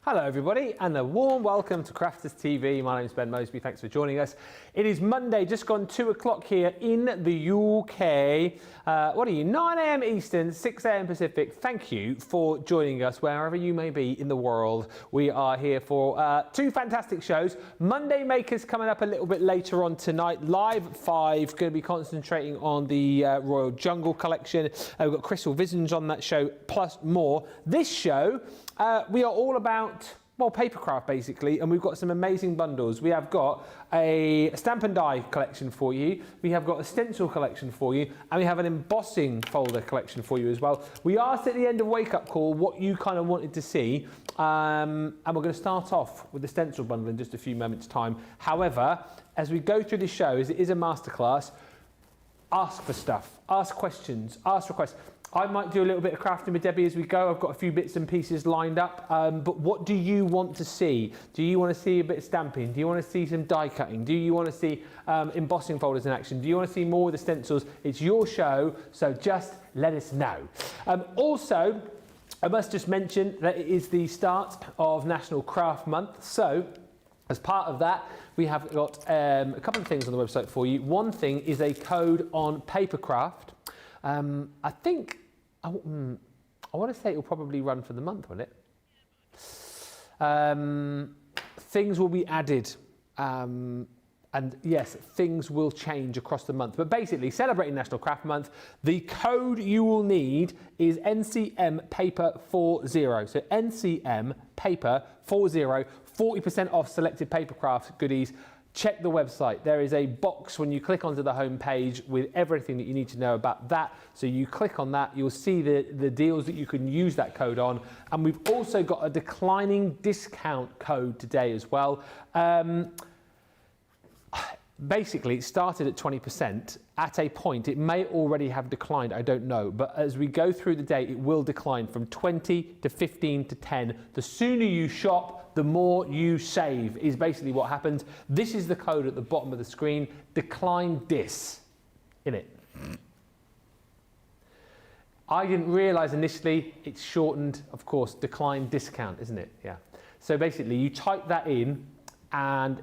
Hello everybody and a warm welcome to Crafters TV. My name is Ben Moseby, thanks for joining us. It is Monday, just gone 2 o'clock here in the UK. What are you, 9 AM Eastern, 6 AM Pacific. Thank you for joining us wherever you may be in the world. We are here for 2 fantastic shows. Monday Makers coming up a little bit later on tonight, live at 5, going to be concentrating on the Royal Jungle collection. We've got Crystal Visions on that show, plus more. This show, we are all about, well, papercraft basically, and we've got some amazing bundles. We have got a stamp and die collection for you, we have got a stencil collection for you, and we have an embossing folder collection for you as well. We asked at the end of Wake Up Call what you kind of wanted to see, and we're going to start off with the stencil bundle in just a few moments' time. However, as we go through the show, as it is a masterclass, ask for stuff, ask questions, ask requests. I might do a little bit of crafting with Debbie as we go. I've got a few bits and pieces lined up, but what do you want to see? Do you want to see a bit of stamping? Do you want to see some die cutting? Do you want to see embossing folders in action? Do you want to see more of the stencils? It's your show, so just let us know. Also, I must just mention that it is the start of National Craft Month, so as part of that, we have got a couple of things on the website for you. One thing is a code on Papercraft. I think, I want to say it will probably run for the month, won't it? Things will be added, and yes, things will change across the month. But basically, celebrating National Craft Month, the code you will need is NCM Paper 40. So NCM Paper 40, 40% off selected Papercraft goodies. Check the website. There is a box when you click onto the home page with everything that you need to know about that. So you click on that, you'll see the deals that you can use that code on. And we've also got a declining discount code today as well. Basically, it started at 20%. At a point, it may already have declined, I don't know. But as we go through the day, it will decline from 20 to 15 to 10. The sooner you shop, the more you save, is basically what happens. This is the code at the bottom of the screen, decline dis, in it. I didn't realize initially it's shortened, of course, decline discount, isn't it? Yeah. So basically, you type that in and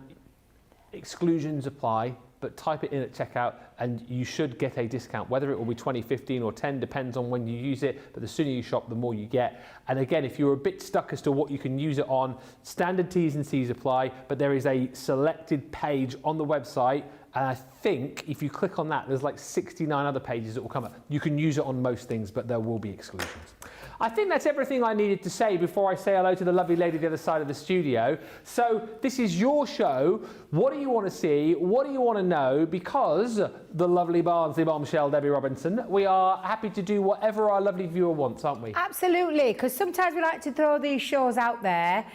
exclusions apply, but type it in at checkout and you should get a discount. Whether it will be 20, 15 or 10 depends on when you use it, but the sooner you shop, the more you get. And again, if you're a bit stuck as to what you can use it on, standard T's and C's apply, but there is a selected page on the website, and I think if you click on that, there's like 69 other pages that will come up. You can use it on most things, but there will be exclusions. I think that's everything I needed to say before I say hello to the lovely lady the other side of the studio. So this is your show. What do you want to see? What do you want to know? Because the lovely Barnsley bombshell, Debbie Robinson, we are happy to do whatever our lovely viewer wants, aren't we? Absolutely, because sometimes we like to throw these shows out there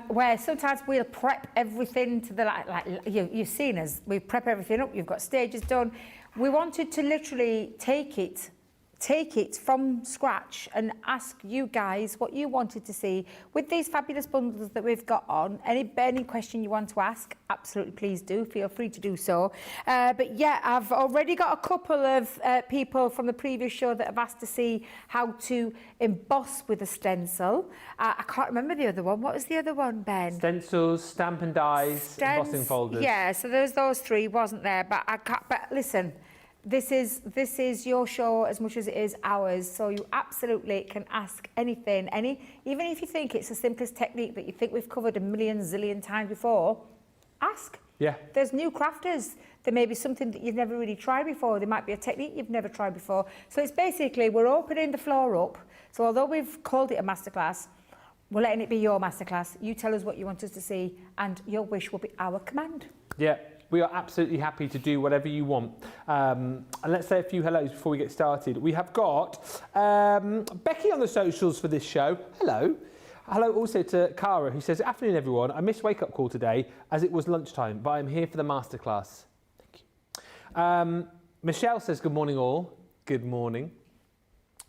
where sometimes we'll prep everything to the, like you've seen us, we prep everything up, you've got stages done. We wanted to literally take it from scratch and ask you guys what you wanted to see with these fabulous bundles that we've got on. Any burning question you want to ask, absolutely please do, feel free to do so. But yeah, I've already got a couple of people from the previous show that have asked to see how to emboss with a stencil. I can't remember the other one. What was the other one, Ben? Stencils, stamp and dies, embossing folders. Yeah, so there's those 3, wasn't there? But I can't, but listen, this is your show as much as it is ours, so you absolutely can ask anything, even if you think it's the simplest technique that you think we've covered a million zillion times before, ask. Yeah. There's new crafters. There may be something that you've never really tried before. There might be a technique you've never tried before. So it's basically, we're opening the floor up. So although we've called it a masterclass, we're letting it be your masterclass. You tell us what you want us to see, and your wish will be our command. Yeah. We are absolutely happy to do whatever you want. And let's say a few hellos before we get started. We have got Becky on the socials for this show. Hello. Hello also to Cara, who says, afternoon everyone. I missed Wake Up Call today as it was lunchtime, but I'm here for the masterclass. Thank you. Michelle says, good morning all. Good morning.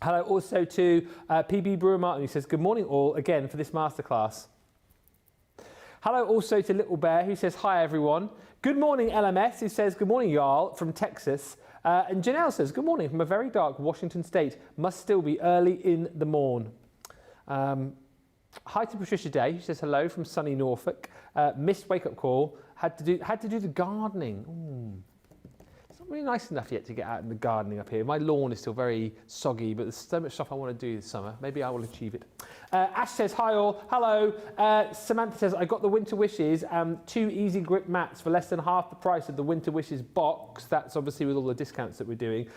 Hello also to PB Brewer Martin, who says, good morning all, again for this masterclass. Hello also to Little Bear, who says, hi everyone. Good morning LMS, who says, good morning y'all from Texas. And Janelle says, good morning from a very dark Washington state. Must still be early in the morn. Hi to Patricia Day. She says hello from sunny Norfolk. Missed wake-up call. Had to do the gardening. Ooh. It's not really nice enough yet to get out in the gardening up here. My lawn is still very soggy, but there's so much stuff I want to do this summer. Maybe I will achieve it. Ash says, hi all, hello. Samantha says, I got the Winter Wishes, 2 easy grip mats for less than half the price of the Winter Wishes box. That's obviously with all the discounts that we're doing.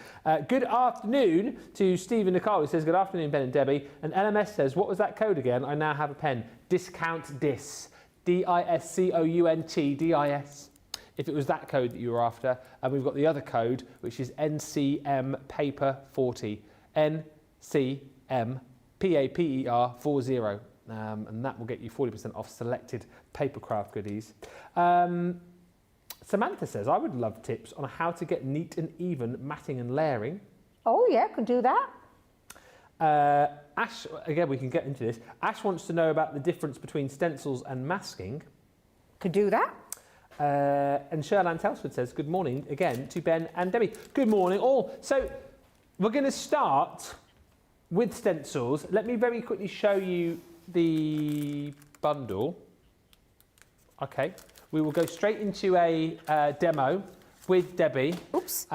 Good afternoon to Stephen Nicole, who says, good afternoon, Ben and Debbie. And LMS says, what was that code again? I now have a pen. Discount DIS. DISCOUNT, DIS. If it was that code that you were after, and we've got the other code, which is NCM Paper 40. NCM PAPER 40. And that will get you 40% off selected papercraft goodies. Samantha says, I would love tips on how to get neat and even matting and layering. Oh yeah, could do that. Ash, again, we can get into this. Ash wants to know about the difference between stencils and masking. Could do that. And Sherlan Telsford says, good morning again to Ben and Debbie. Good morning all. So we're going to start with stencils. Let me very quickly show you the bundle. Okay. We will go straight into a demo with Debbie. Oops.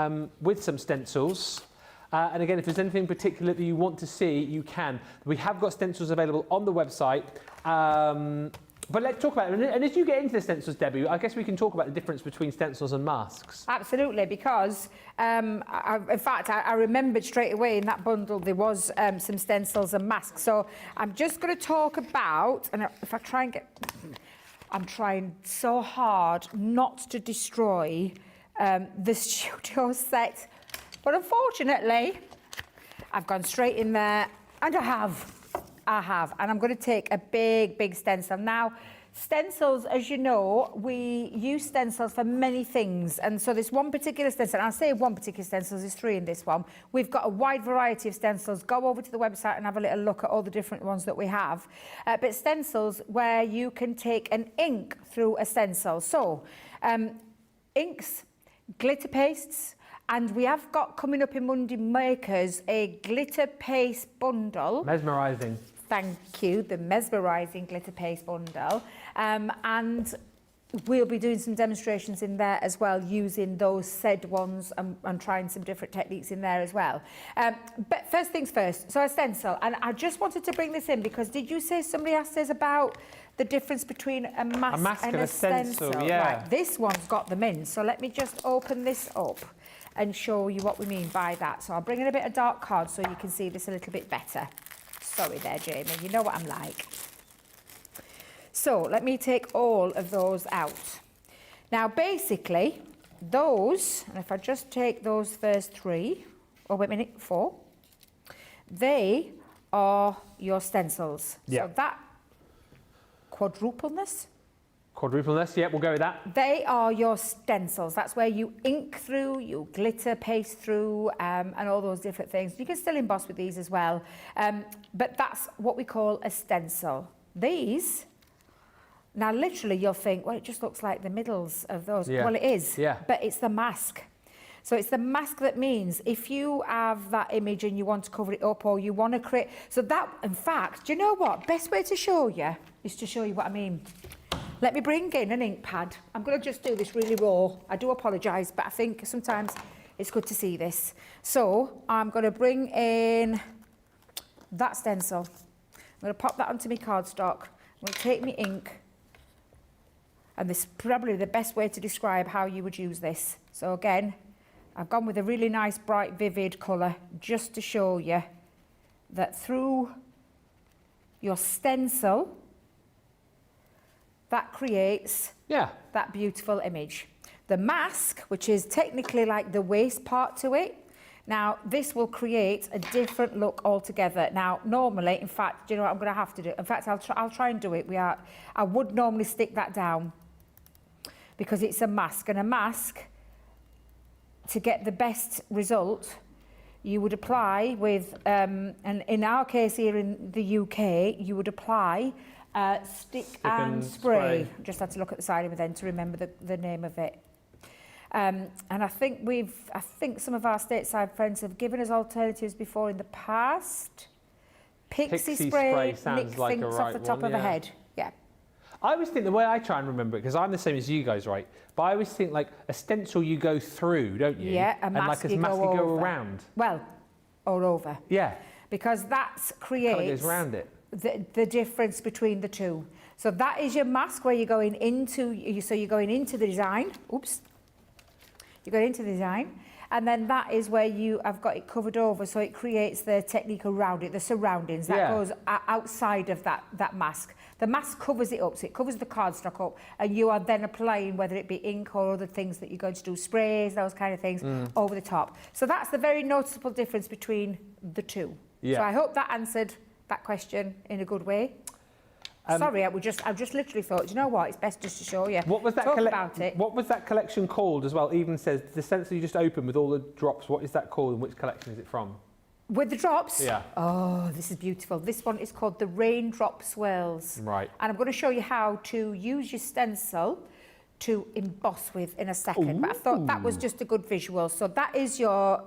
With some stencils. And again, if there's anything particular that you want to see, you can. We have got stencils available on the website. But let's talk about it. And as you get into the stencils, Debbie, I guess we can talk about the difference between stencils and masks. Absolutely, because in fact, I remembered straight away in that bundle there was some stencils and masks. So I'm just going to talk about, and if I try and get, I'm trying so hard not to destroy the studio set. But unfortunately, I've gone straight in there, and I have. And I'm going to take a big stencil. Now, stencils, as you know, we use stencils for many things. And so this one particular stencil, and I'll say one particular stencil, there's 3 in this one. We've got a wide variety of stencils. Go over to the website and have a little look at all the different ones that we have. But stencils where you can take an ink through a stencil. So, inks, glitter pastes, and we have got coming up in Monday Makers a glitter paste bundle. Mesmerising. Thank you, the mesmerising glitter paste bundle. And we'll be doing some demonstrations in there as well, using those said ones and trying some different techniques in there as well. But first things first, so a stencil. And I just wanted to bring this in because did you say somebody asked us about the difference between a mask and a stencil? Yeah. Right, this one's got them in. So let me just open this up and show you what we mean by that. So I'll bring in a bit of dark card so you can see this a little bit better. Sorry there, Jamie, you know what I'm like. So let me take all of those out. Now basically, those, and if I just take those first 3, oh wait a minute, 4, they are your stencils. Yeah. So that quadrupleness, yeah, we'll go with that. they are your stencils. That's where you ink through, you glitter paste through, and all those different things. You can still emboss with these as well. But that's what we call a stencil. These, now literally you'll think, well, it just looks like the middles of those. Yeah. Well, it is, Yeah. but it's the mask. So it's the mask that means if you have that image and you want to cover it up or you want to create... So that, in fact, do you know what? Best way to show you is to show you what I mean. Let me bring in an ink pad. I'm going to just do this really raw. I do apologise, but I think sometimes it's good to see this. So I'm going to bring in that stencil. I'm going to pop that onto my cardstock. I'm going to take my ink. And this is probably the best way to describe how you would use this. So again, I've gone with a really nice, bright, vivid colour just to show you that through your stencil, that creates that beautiful image. The mask, which is technically like the waist part to it, now this will create a different look altogether. Now, normally, in fact, do you know what I'm going to have to do? In fact, I'll try and do it. I would normally stick that down because it's a mask, and a mask, to get the best result, you would apply with, and in our case here in the UK, you would apply stick and spray. Just had to look at the side of it then to remember the name of it. And I think some of our stateside friends have given us alternatives before in the past. Pixie spray sounds Nick like a thinks right off the top one, of a yeah. head. Yeah. I always think the way I try and remember it, because I'm the same as you guys, right? But I always think like a stencil you go through, don't you? Yeah, a and mask like a you mask go you go over. around. Well, or over. Yeah. Because that Kind of creates goes around it. the difference between the two. So that is your mask where you're going into, so you're going into the design. Oops. You're going into the design. And then that is where you have got it covered over, so it creates the technique around it, the surroundings. That goes outside of that mask. The mask covers it up, so it covers the cardstock up, and you are then applying, whether it be ink or other things that you're going to do, sprays, those kind of things, over the top. So that's the very noticeable difference between the two. Yeah. So I hope that answered that question in a good way. Sorry, I've just literally thought, you know what, it's best just to show you. What was that Talk about it. What was that collection called as well? Even says the stencil you just opened with all the drops. What is that called and which collection is it from? With the drops? Yeah. Oh, this is beautiful. This one is called the Raindrop Swirls. Right. And I'm going to show you how to use your stencil to emboss with in a second. But I thought that was just a good visual. So that is your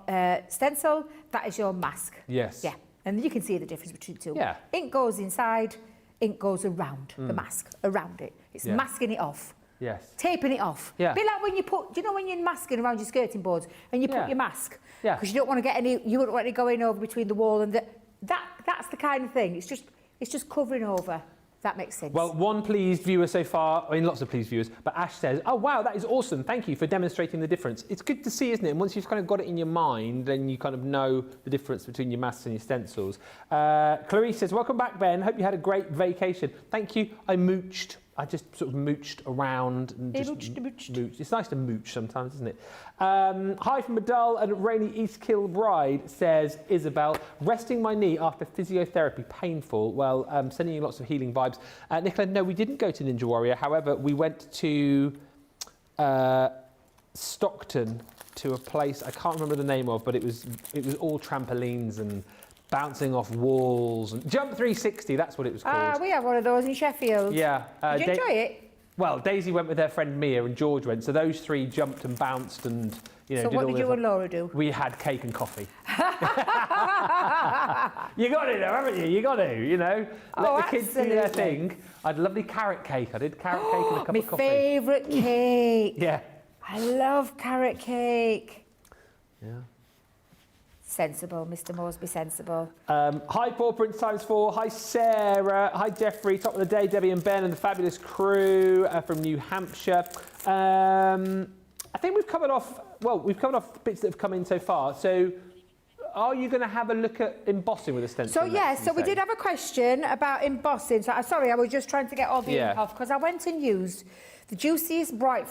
stencil, that is your mask. Yes. Yeah. And you can see the difference between the two. Yeah. Ink goes inside, ink goes around the mask, around it. It's masking it off. Yes. Taping it off. Yeah. A bit like when you put, do you know when you're masking around your skirting boards and you put your mask? Yeah. Because you don't want to get any, you don't want it going over between the wall and that's the kind of thing. It's just covering over. That makes sense. Well, one pleased viewer so far, I mean lots of pleased viewers, but Ash says, oh wow, that is awesome. Thank you for demonstrating the difference. It's good to see, isn't it? And once you've kind of got it in your mind, then you kind of know the difference between your masks and your stencils. Clarice says, welcome back, Ben. Hope you had a great vacation. Thank you. I mooched. I just sort of mooched around and just mooched. It's nice to mooch sometimes, isn't it? Hi from a dull and rainy East Kilbride, says Isabel. Resting my knee after physiotherapy, painful. Well, sending you lots of healing vibes. Nicola, no, we didn't go to Ninja Warrior. However, we went to Stockton to a place I can't remember the name of, but it was all trampolines and bouncing off walls and Jump 360. That's what it was called. We have one of those in Sheffield. Yeah. Did you enjoy it? Well, Daisy went with her friend Mia and George went, so those three jumped and bounced and, you know, So what did you and Laura do? We had cake and coffee. You got to, haven't you? You got to, you know. Let the kids do their thing. I had lovely carrot cake. I did carrot cake and a cup of coffee. My favourite cake. Yeah. I love carrot cake. Yeah. Sensible, Mr. Moseby, sensible. Hi, Paul Prince ×4. Hi, Sarah. Hi, Jeffrey. Top of the day, Debbie and Ben and the fabulous crew from New Hampshire. I think we've covered off bits that have come in so far. So are you going to have a look at embossing with a stencil? So, yeah, so we did have a question about embossing. So, sorry, I was just trying to get all the ink off because I went and used the juiciest, bright,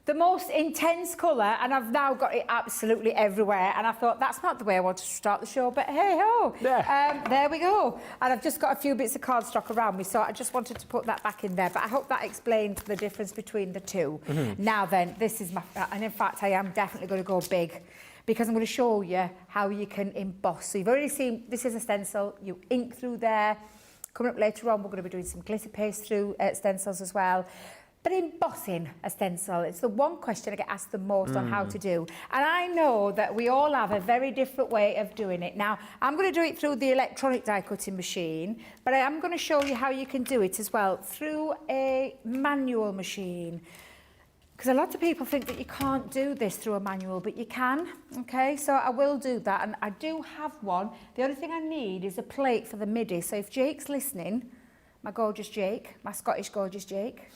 the most intense colour, and I've now got it absolutely everywhere. And I thought, that's not the way I want to start the show, but hey-ho. Yeah. There we go. And I've just got a few bits of cardstock around me, so I just wanted to put that back in there. But I hope that explained the difference between the two. Now then, this is my... And in fact, I am definitely going to go big, because I'm going to show you how you can emboss. So you've already seen, this is a stencil. You ink through there. Coming up later on, we're going to be doing some glitter paste through stencils as well. But embossing a stencil, it's the one question I get asked the most on how to do. And I know that we all have a very different way of doing it. Now, I'm going to do it through the electronic die cutting machine, but I am going to show you how you can do it as well through a manual machine. Because a lot of people think that you can't do this through a manual, but you can, okay? So I will do that, and I do have one. The only thing I need is a plate for the Midi. So if Jake's listening, my gorgeous Jake, my Scottish gorgeous Jake,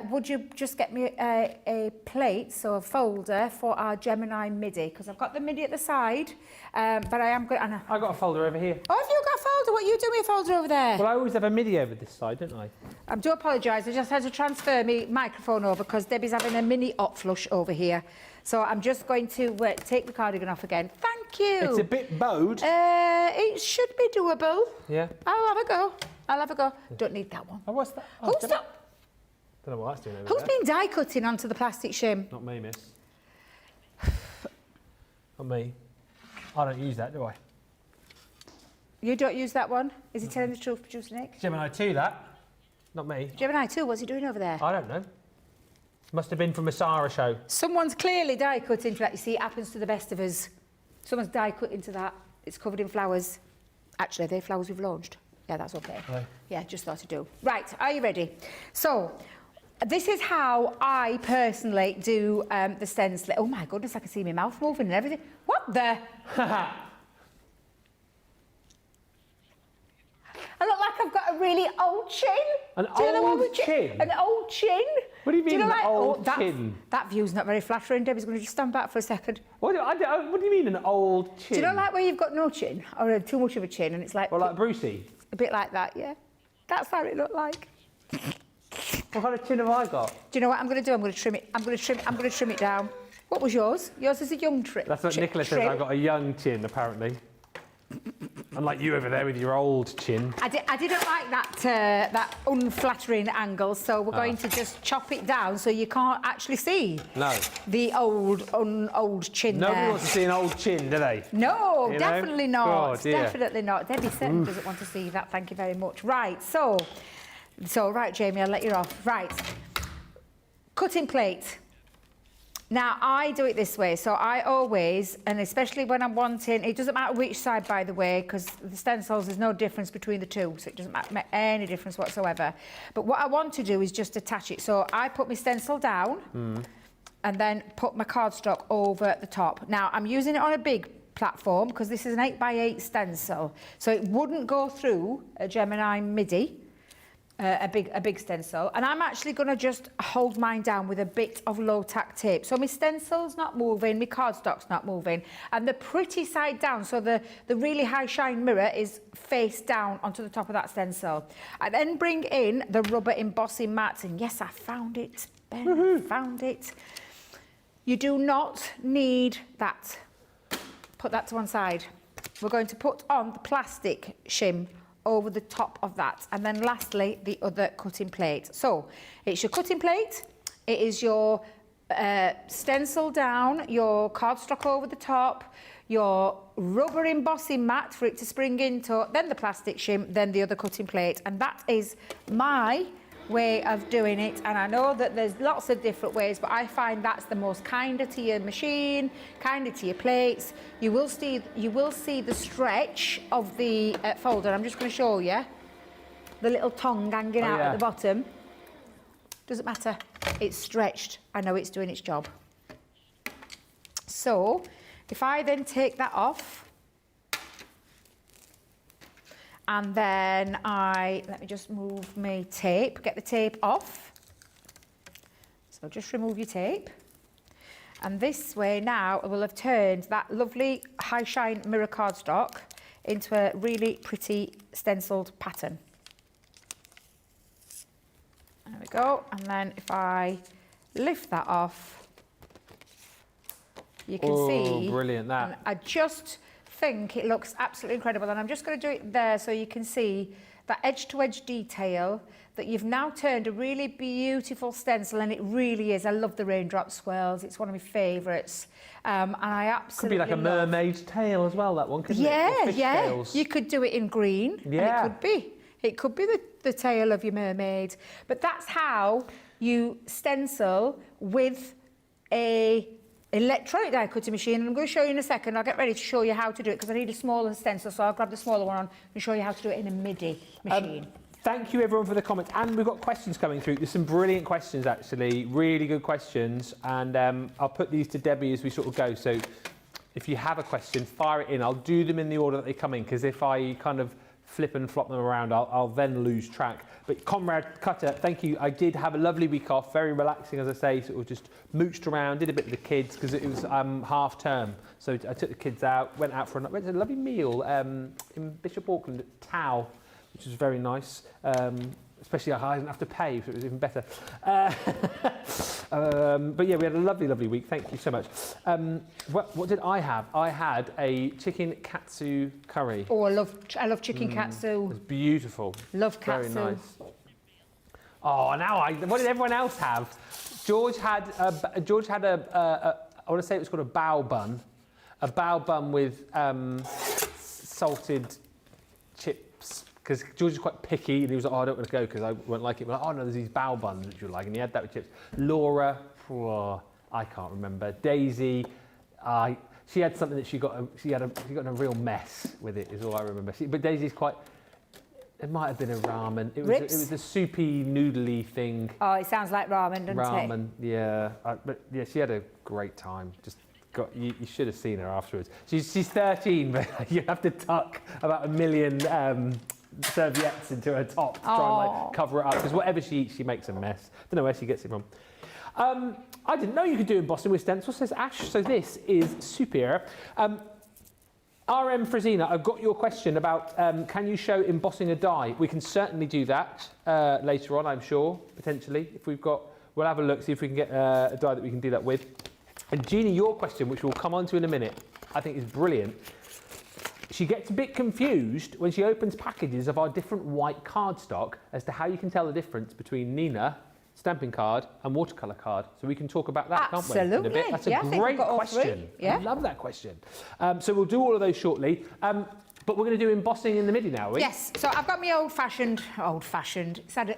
would you just get me a plate, so a folder for our Gemini Midi? Because I've got the Midi at the side, but I am going to... I got a folder over here. Oh, have you got a folder? What are you doing with a folder over there? Well, I always have a Midi over this side, don't I? I do apologise. I just had to transfer my microphone over because Debbie's having a mini hot flush over here. So I'm just going to take the cardigan off again. Thank you. It's a bit bowed. It should be doable. Yeah. I'll have a go. Don't need that one. Oh, what's that? Oh, Who's that? Don't know what that's doing over Who's there. been die cutting onto the plastic shim? Not me, miss. Not me. I don't use that, do I? You don't use that one? Is he telling the truth, Producer Nick? Gemini II, that. Not me. Gemini II, what's he doing over there? I don't know. Must have been from a Sarah show. Someone's clearly die cut into that. You see, it happens to the best of us. Someone's die cut into that. It's covered in flowers. Actually, are they flowers we've launched? Yeah, that's okay. Right. Yeah, just thought to do. Right, are you ready? So, this is how I personally do the stencil. Oh my goodness, I can see my mouth moving and everything. What the? I look like I've got a really old chin. An old chin? An old chin. What do you mean, an old chin? That view's not very flattering. Debbie's going to just stand back for a second. What do you mean, an old chin? Do you know like where you've got no chin or too much of a chin and it's like... Well, like Brucey? A bit like that, yeah. That's how it looked like. What kind of chin have I got? Do you know what I'm going to do? I'm going to trim it. I'm going to trim it down. What was yours? Yours is a young trim. That's what Nicola says. I've got a young chin, apparently. Unlike you over there with your old chin. I didn't like that unflattering angle, so we're going to just chop it down so you can't actually see. No. The old chin. Nobody wants to see an old chin, do they? No, You definitely know? not. God, dear. Definitely not. Debbie certainly doesn't want to see that. Thank you very much. Right, so right, Jamie, I'll let you off. Right, cutting plate. Now, I do it this way, so I always, and especially when I'm wanting, it doesn't matter which side, by the way, because the stencils, there's no difference between the two, so it doesn't make any difference whatsoever. But what I want to do is just attach it. So I put my stencil down and then put my cardstock over the top. Now, I'm using it on a big platform because this is an 8x8 stencil, so it wouldn't go through a Gemini Midi. A big stencil, and I'm actually going to just hold mine down with a bit of low-tack tape. So my stencil's not moving, my cardstock's not moving, and the pretty side down, so the really high shine mirror is face down onto the top of that stencil. I then bring in the rubber embossing mat, and yes, I found it, Ben, found it. You do not need that. Put that to one side. We're going to put on the plastic shim over the top of that, and then lastly the other cutting plate. So it's your cutting plate, it is your stencil down, your cardstock over the top, your rubber embossing mat for it to spring into, then the plastic shim, then the other cutting plate, and that is my way of doing it. And I know that there's lots of different ways, but I find that's the most kinder to your machine, kinder to your plates. You will see the stretch of the folder. I'm just going to show you the little tongue hanging out at the bottom. Doesn't matter, it's stretched. I know it's doing its job. So if I then take that off, and then let me just move my tape, get the tape off. So just remove your tape. And this way now I will have turned that lovely high shine mirror cardstock into a really pretty stenciled pattern. There we go. And then if I lift that off, you can see. Brilliant, that. I just think it looks absolutely incredible, and I'm just going to do it there so you can see that edge-to-edge detail that you've now turned a really beautiful stencil, and it really is. I love the raindrop swirls. It's one of my favourites, and I absolutely could be like a mermaid's tail as well, that one, couldn't it? Yeah, Or fish yeah. tails. You could do it in green. Yeah. And it could be the tail of your mermaid. But that's how you stencil with a electronic die cutting machine, and I'm going to show you in a second. I'll get ready to show you how to do it because I need a smaller stencil, so I'll grab the smaller one on and show you how to do it in a MIDI machine. Thank you everyone for the comments, and we've got questions coming through. There's some brilliant questions actually, really good questions, and I'll put these to Debbie as we sort of go. So if you have a question, fire it in. I'll do them in the order that they come in, because if I kind of flip and flop them around, I'll then lose track. But Comrade Cutter, thank you. I did have a lovely week off, very relaxing, as I say, sort of just mooched around, did a bit with the kids because it was half term. So I took the kids out, went to a lovely meal in Bishop Auckland at Tau, which was very nice. Especially I didn't have to pay, so it was even better. But yeah, we had a lovely, lovely week. Thank you so much. What did I have? I had a chicken katsu curry. Oh, I love chicken katsu. It was beautiful. Love katsu. Very nice. Oh, now what did everyone else have? George had a I want to say it was called a bao bun with salted chips, because George is quite picky, and he was like, oh, I don't want to go because I won't like it. We're like, oh no, there's these bao buns which you like, and he had that with chips. Laura, I can't remember. Daisy, she had something that she got in a real mess with it, is all I remember. But Daisy's quite. It might have been a ramen. It was a soupy, noodly thing. Oh, it sounds like ramen, doesn't it? Ramen, yeah. But yeah, she had a great time. You should have seen her afterwards. She's 13, but you have to tuck about 1 million serviettes into her top to try and like cover it up, because whatever she eats, she makes a mess. Don't know where she gets it from. I didn't know you could do embossing with stencils, says Ash. So this is super. RM Frazina, I've got your question about can you show embossing a die? We can certainly do that later on, I'm sure, potentially. If we'll have a look, see if we can get a die that we can do that with. And Jeannie, your question, which we'll come on to in a minute, I think is brilliant. She gets a bit confused when she opens packages of our different white cardstock as to how you can tell the difference between Nina stamping card and watercolour card. So we can talk about that, can't we? In a bit. That's a great question. Yeah. I love that question. So we'll do all of those shortly. But we're going to do embossing in the Midi now, are we? Yes. So I've got my old-fashioned.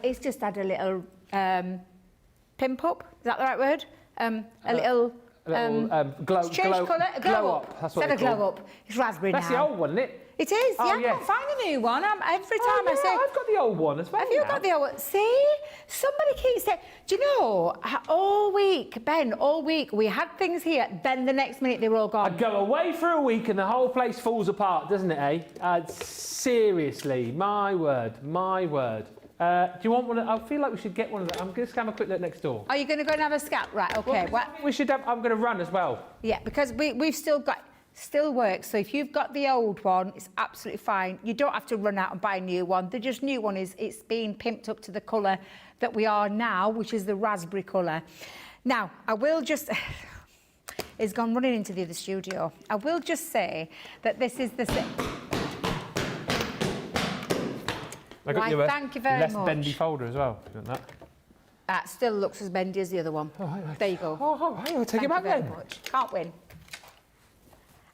It's just had a little pimp up. Is that the right word? A little glow up. That's what it's glow up. It's raspberry now. That's the old one, isn't it? It is. I can't find the new one. Every time I say, I've got the old one as well. Have you got the old one? See, somebody keeps saying. Do you know? All week, Ben. All week we had things here. Then the next minute they were all gone. I go away for a week and the whole place falls apart, doesn't it? Seriously, my word, my word. Do you want one? I feel like we should get one of them. I'm just going to have a quick look next door. Are you going to go and have a scat? Right. Okay. Well, we should have. I'm going to run as well. Yeah, because we've still got. Still works. So if you've got the old one, it's absolutely fine. You don't have to run out and buy a new one. The just new one it's being pimped up to the colour that we are now, which is the raspberry colour. Now, I will just... It's gone running into the other studio. I will just say that this is the... Thank you very much. Less bendy folder as well. That still looks as bendy as the other one. Oh, right. There you go. Oh, right. I'll take it back then. Can't win.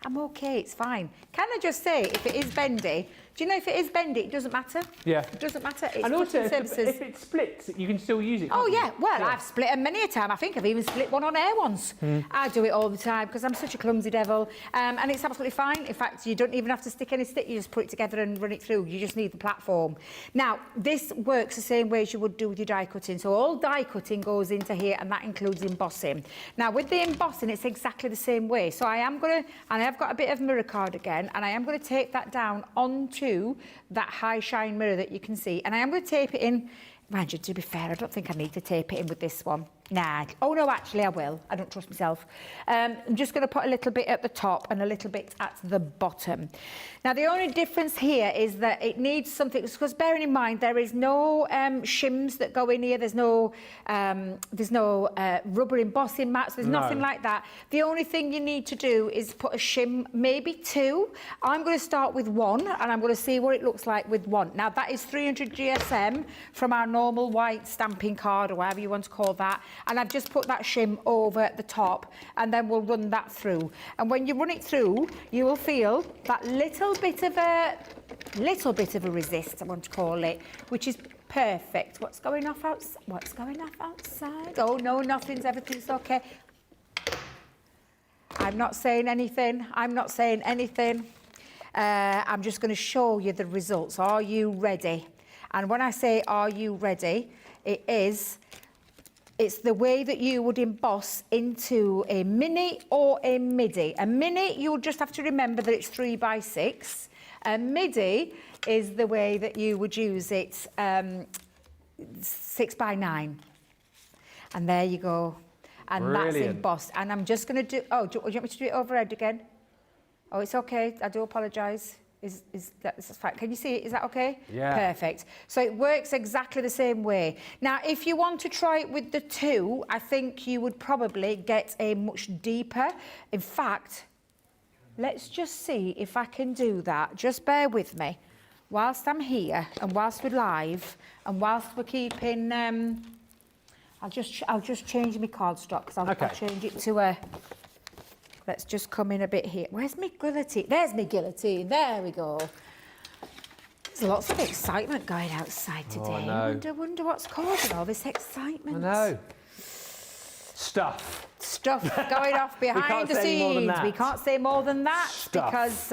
I'm okay, it's fine. Can I just say, if it is bendy, do you know if it is bendy, it doesn't matter? Yeah. It doesn't matter. It's and also, if it splits, you can still use it. Oh, yeah. Well, I've split them many a time. I think I've even split one on air once. I do it all the time because I'm such a clumsy devil. And it's absolutely fine. In fact, you don't even have to stick any stick. You just put it together and run it through. You just need the platform. Now, this works the same way as you would do with your die cutting. So all die cutting goes into here, and that includes embossing. Now, with the embossing, it's exactly the same way. So I am going to, and I have got a bit of mirror card again, and I am going to tape that down onto that high shine mirror that you can see, and I am going to tape it in. Mind you, to be fair, I don't think I need to tape it in with this one. Nah. Oh, no, actually, I will. I don't trust myself. I'm just going to put a little bit at the top and a little bit at the bottom. Now, the only difference here is that it needs something, because bearing in mind, there is no shims that go in here. There's no rubber embossing mats. There's nothing like that. The only thing you need to do is put a shim, maybe 2. I'm going to start with 1, and I'm going to see what it looks like with 1. Now, that is 300 GSM from our normal white stamping card, or whatever you want to call that. And I've just put that shim over the top, and then we'll run that through. And when you run it through, you will feel that little bit of a resist, I want to call it, which is perfect. What's going off outside? Oh no, everything's okay. I'm not saying anything. I'm just going to show you the results. Are you ready? And when I say are you ready, it's the way that you would emboss into a mini or a midi. A mini, you'll just have to remember that it's 3 by 6. A midi is the way that you would use it, 6 by 9. And there you go. And brilliant. That's embossed. And I'm just going to do... Oh, do you want me to do it overhead again? Oh, it's okay. I do apologise. That's fine. Can you see it? Is that okay? Yeah. Perfect. So it works exactly the same way. Now, if you want to try it with the 2, I think you would probably get a much deeper. In fact, let's just see if I can do that. Just bear with me. Whilst I'm here and whilst we're live and whilst we're keeping... I'll just change my cardstock because I'll change it to a... Let's just come in a bit here. Where's my guillotine? There's my guillotine. There we go. There's lots of excitement going outside today. Oh, I know. Wonder what's causing all this excitement. I know. Stuff Going off behind the scenes. We can't say more than that Stuff. because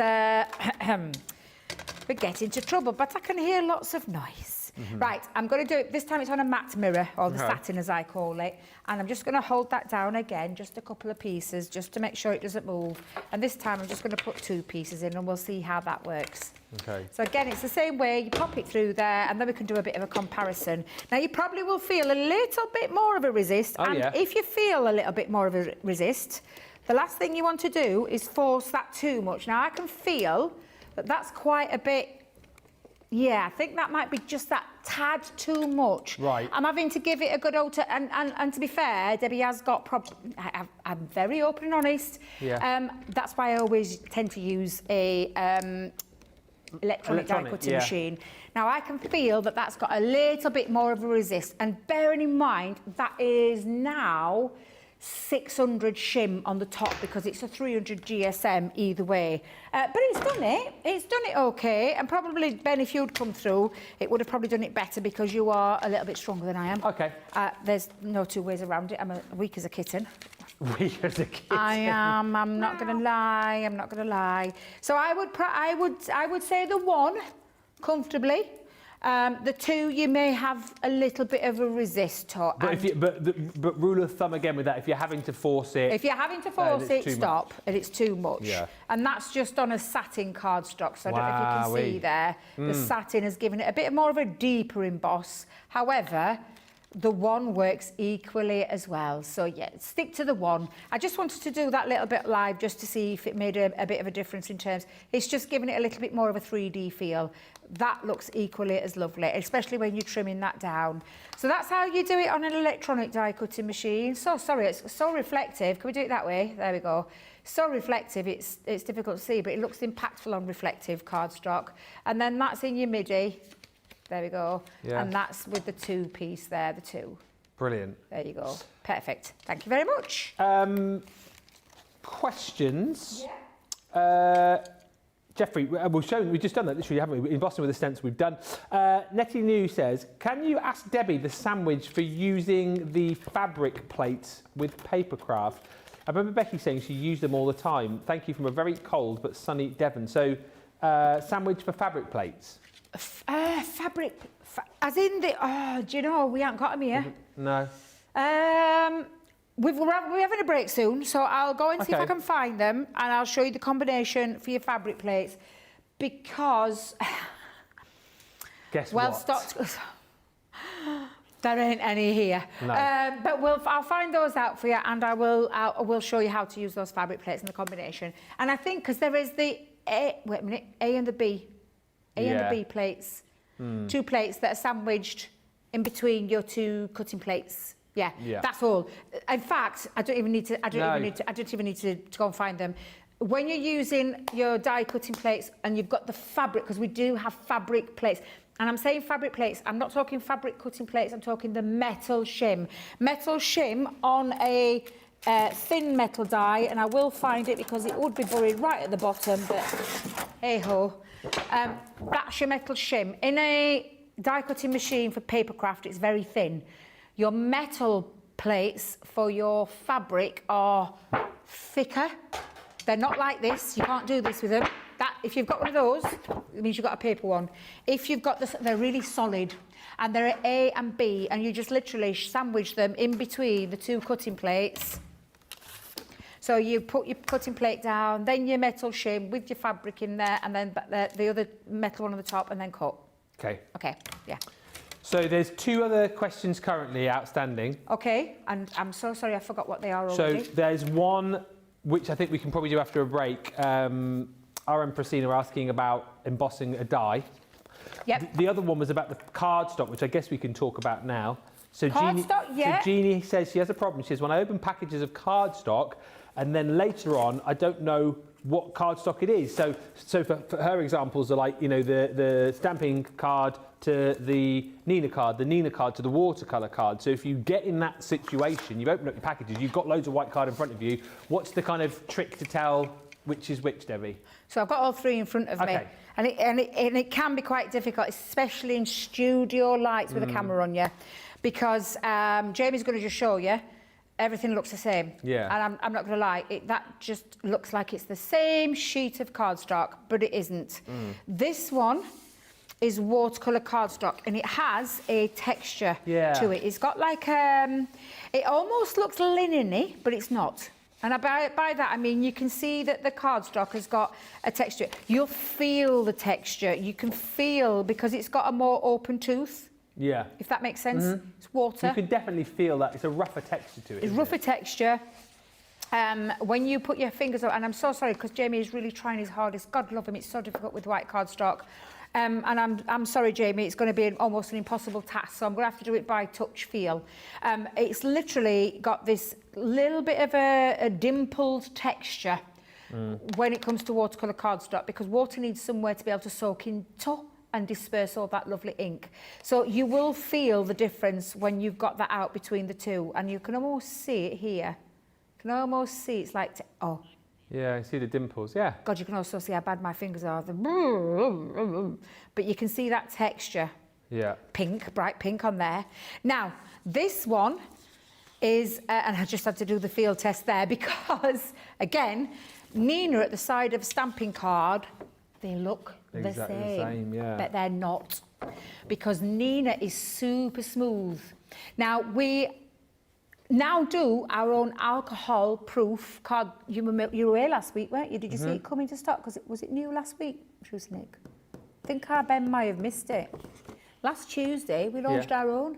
we get into trouble. But I can hear lots of noise. Right, I'm going to do it. This time it's on a matte mirror, or the satin as I call it. And I'm just going to hold that down again, just a couple of pieces, just to make sure it doesn't move. And this time I'm just going to put 2 pieces in and we'll see how that works. Okay. So again, it's the same way. You pop it through there and then we can do a bit of a comparison. Now, you probably will feel a little bit more of a resist. Oh, and yeah. if you feel a little bit more of a resist, the last thing you want to do is force that too much. Now, I can feel that that's quite a bit. Yeah, I think that might be just that tad too much. Right. I'm having to give it a good old... And to be fair, Debbie has got... I'm very open and honest. Yeah. That's why I always tend to use a electronic die cutting machine. Now, I can feel that that's got a little bit more of a resist. And bearing in mind, that is now 600 shim on the top because it's a 300 GSM either way. But it's done it. It's done it okay. And probably, Ben, if you'd come through, it would have probably done it better because you are a little bit stronger than I am. Okay. There's no 2 ways around it. I'm weak as a kitten. Weak as a kitten. I am. I'm not going to lie. I'm not going to lie. So I would say the 1 comfortably. The 2, you may have a little bit of a resist to. But rule of thumb again with that, if you're having to force it... If you're having to force it, stop, and it's too much. Yeah. And that's just on a satin cardstock, so I don't know if you can see there. The satin has given it a bit more of a deeper emboss. However, the 1 works equally as well. So, yeah, stick to the 1. I just wanted to do that little bit live just to see if it made a bit of a difference in terms. It's just giving it a little bit more of a 3D feel. That looks equally as lovely, especially when you're trimming that down. So that's how you do it on an electronic die cutting machine. So sorry, it's so reflective. Can we do it that way? There we go. So reflective, it's difficult to see, but it looks impactful on reflective cardstock. And then that's in your Midi. There we go. Yeah. And that's with the 2 piece there, the 2. Brilliant. There you go. Perfect. Thank you very much. Questions? Yeah. Jeffrey, we've just done that literally, haven't we? Embossing with a stencil we've done. Nettie New says, can you ask Debbie the sandwich for using the fabric plates with Papercraft? I remember Becky saying she used them all the time. Thank you from a very cold but sunny Devon. So, sandwich for fabric plates? Fabric, as in the... Oh, do you know, we haven't got them here. No. We're having a break soon, so I'll go and see if I can find them, and I'll show you the combination for your fabric plates, because... Guess well what? stocked. There ain't any here. No. But I'll find those out for you, and I will show you how to use those fabric plates in the combination. And I think, because there is the A and the B. And the B plates. 2 plates that are sandwiched in between your 2 cutting plates. Yeah, that's all. In fact, I don't even need to go and find them. When you're using your die cutting plates and you've got the fabric, because we do have fabric plates, and I'm saying fabric plates, I'm not talking fabric cutting plates, I'm talking the metal shim. Metal shim on a thin metal die, and I will find it because it would be buried right at the bottom, but hey-ho. That's your metal shim. In a die cutting machine for Papercraft, it's very thin. Your metal plates for your fabric are thicker. They're not like this. You can't do this with them. If you've got one of those, it means you've got a paper one. If you've got this, they're really solid. And they're A and B, and you just literally sandwich them in between the 2 cutting plates. So you put your cutting plate down, then your metal shim with your fabric in there, and then the other metal one on the top, and then cut. Okay. Okay, yeah. So there's 2 other questions currently outstanding. Okay, and I'm so sorry, I forgot what they are already. So there's one, which I think we can probably do after a break. RM Priscina are asking about embossing a die. Yep. The other one was about the cardstock, which I guess we can talk about now. So Cardstock, yeah. So Jeannie says she has a problem. She says, when I open packages of cardstock, and then later on, I don't know what cardstock it is. So for her examples are like, you know, the stamping card to the Nina card to the watercolour card. So if you get in that situation, you've opened up your packages, you've got loads of white card in front of you, what's the kind of trick to tell Which is which, Debbie? So I've got all three in front of me. Okay. And it can be quite difficult, especially in studio lights with a camera on you, because Jamie's going to just show you everything looks the same. Yeah. And I'm not going to lie, that just looks like it's the same sheet of cardstock, but it isn't. This one is watercolour cardstock, and it has a texture to it. It's got like, it almost looks linen-y, but it's not. And by that, I mean, you can see that the cardstock has got a texture. You'll feel the texture. You can feel, because it's got a more open tooth. Yeah. If that makes sense. It's water. You can definitely feel that. It's a rougher texture to it. It's rougher texture. When you put your fingers on, and I'm so sorry, because Jamie is really trying his hardest. God love him, it's so difficult with white cardstock. And I'm sorry, Jamie, it's going to be almost an impossible task, so I'm going to have to do it by touch feel. It's literally got this little bit of a dimpled texture when it comes to watercolour cardstock, because water needs somewhere to be able to soak into and disperse all that lovely ink. So you will feel the difference when you've got that out between the two, and you can almost see it here. You can almost see it's like, oh. Yeah, I see the dimples, yeah. God, you can also see how bad my fingers are. But you can see that texture. Yeah. Pink, bright pink on there. Now, this one is, and I just had to do the field test there because, again, Nina at the side of stamping card, they look Exactly the same, yeah. but they're not, because Nina is super smooth. Now, we now do our own alcohol-proof card. You were away last week, weren't you? Did you see it coming to stock? Because was it new last week, Nick? I think our Ben might have missed it. Last Tuesday, we launched our own.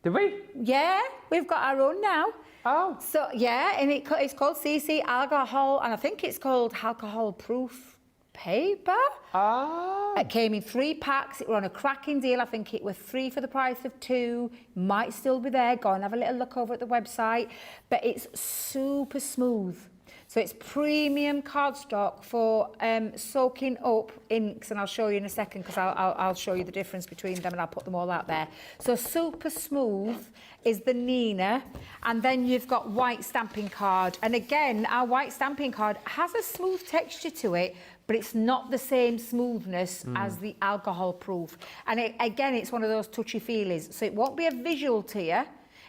Did we? Yeah, we've got our own now. Oh. So, yeah, and it's called CC Alcohol, and I think it's called alcohol-proof paper. Oh. It came in 3 packs. It were on a cracking deal. I think it was 3 for the price of 2. Might still be there. Go and have a little look over at the website. But it's super smooth. So it's premium cardstock for soaking up inks, and I'll show you in a second, because I'll show you the difference between them, and I'll put them all out there. So super smooth is the Nina, and then you've got white stamping card. And again, our white stamping card has a smooth texture to it, but it's not the same smoothness as the alcohol proof. And again, it's one of those touchy-feelies. So it won't be a visual to you.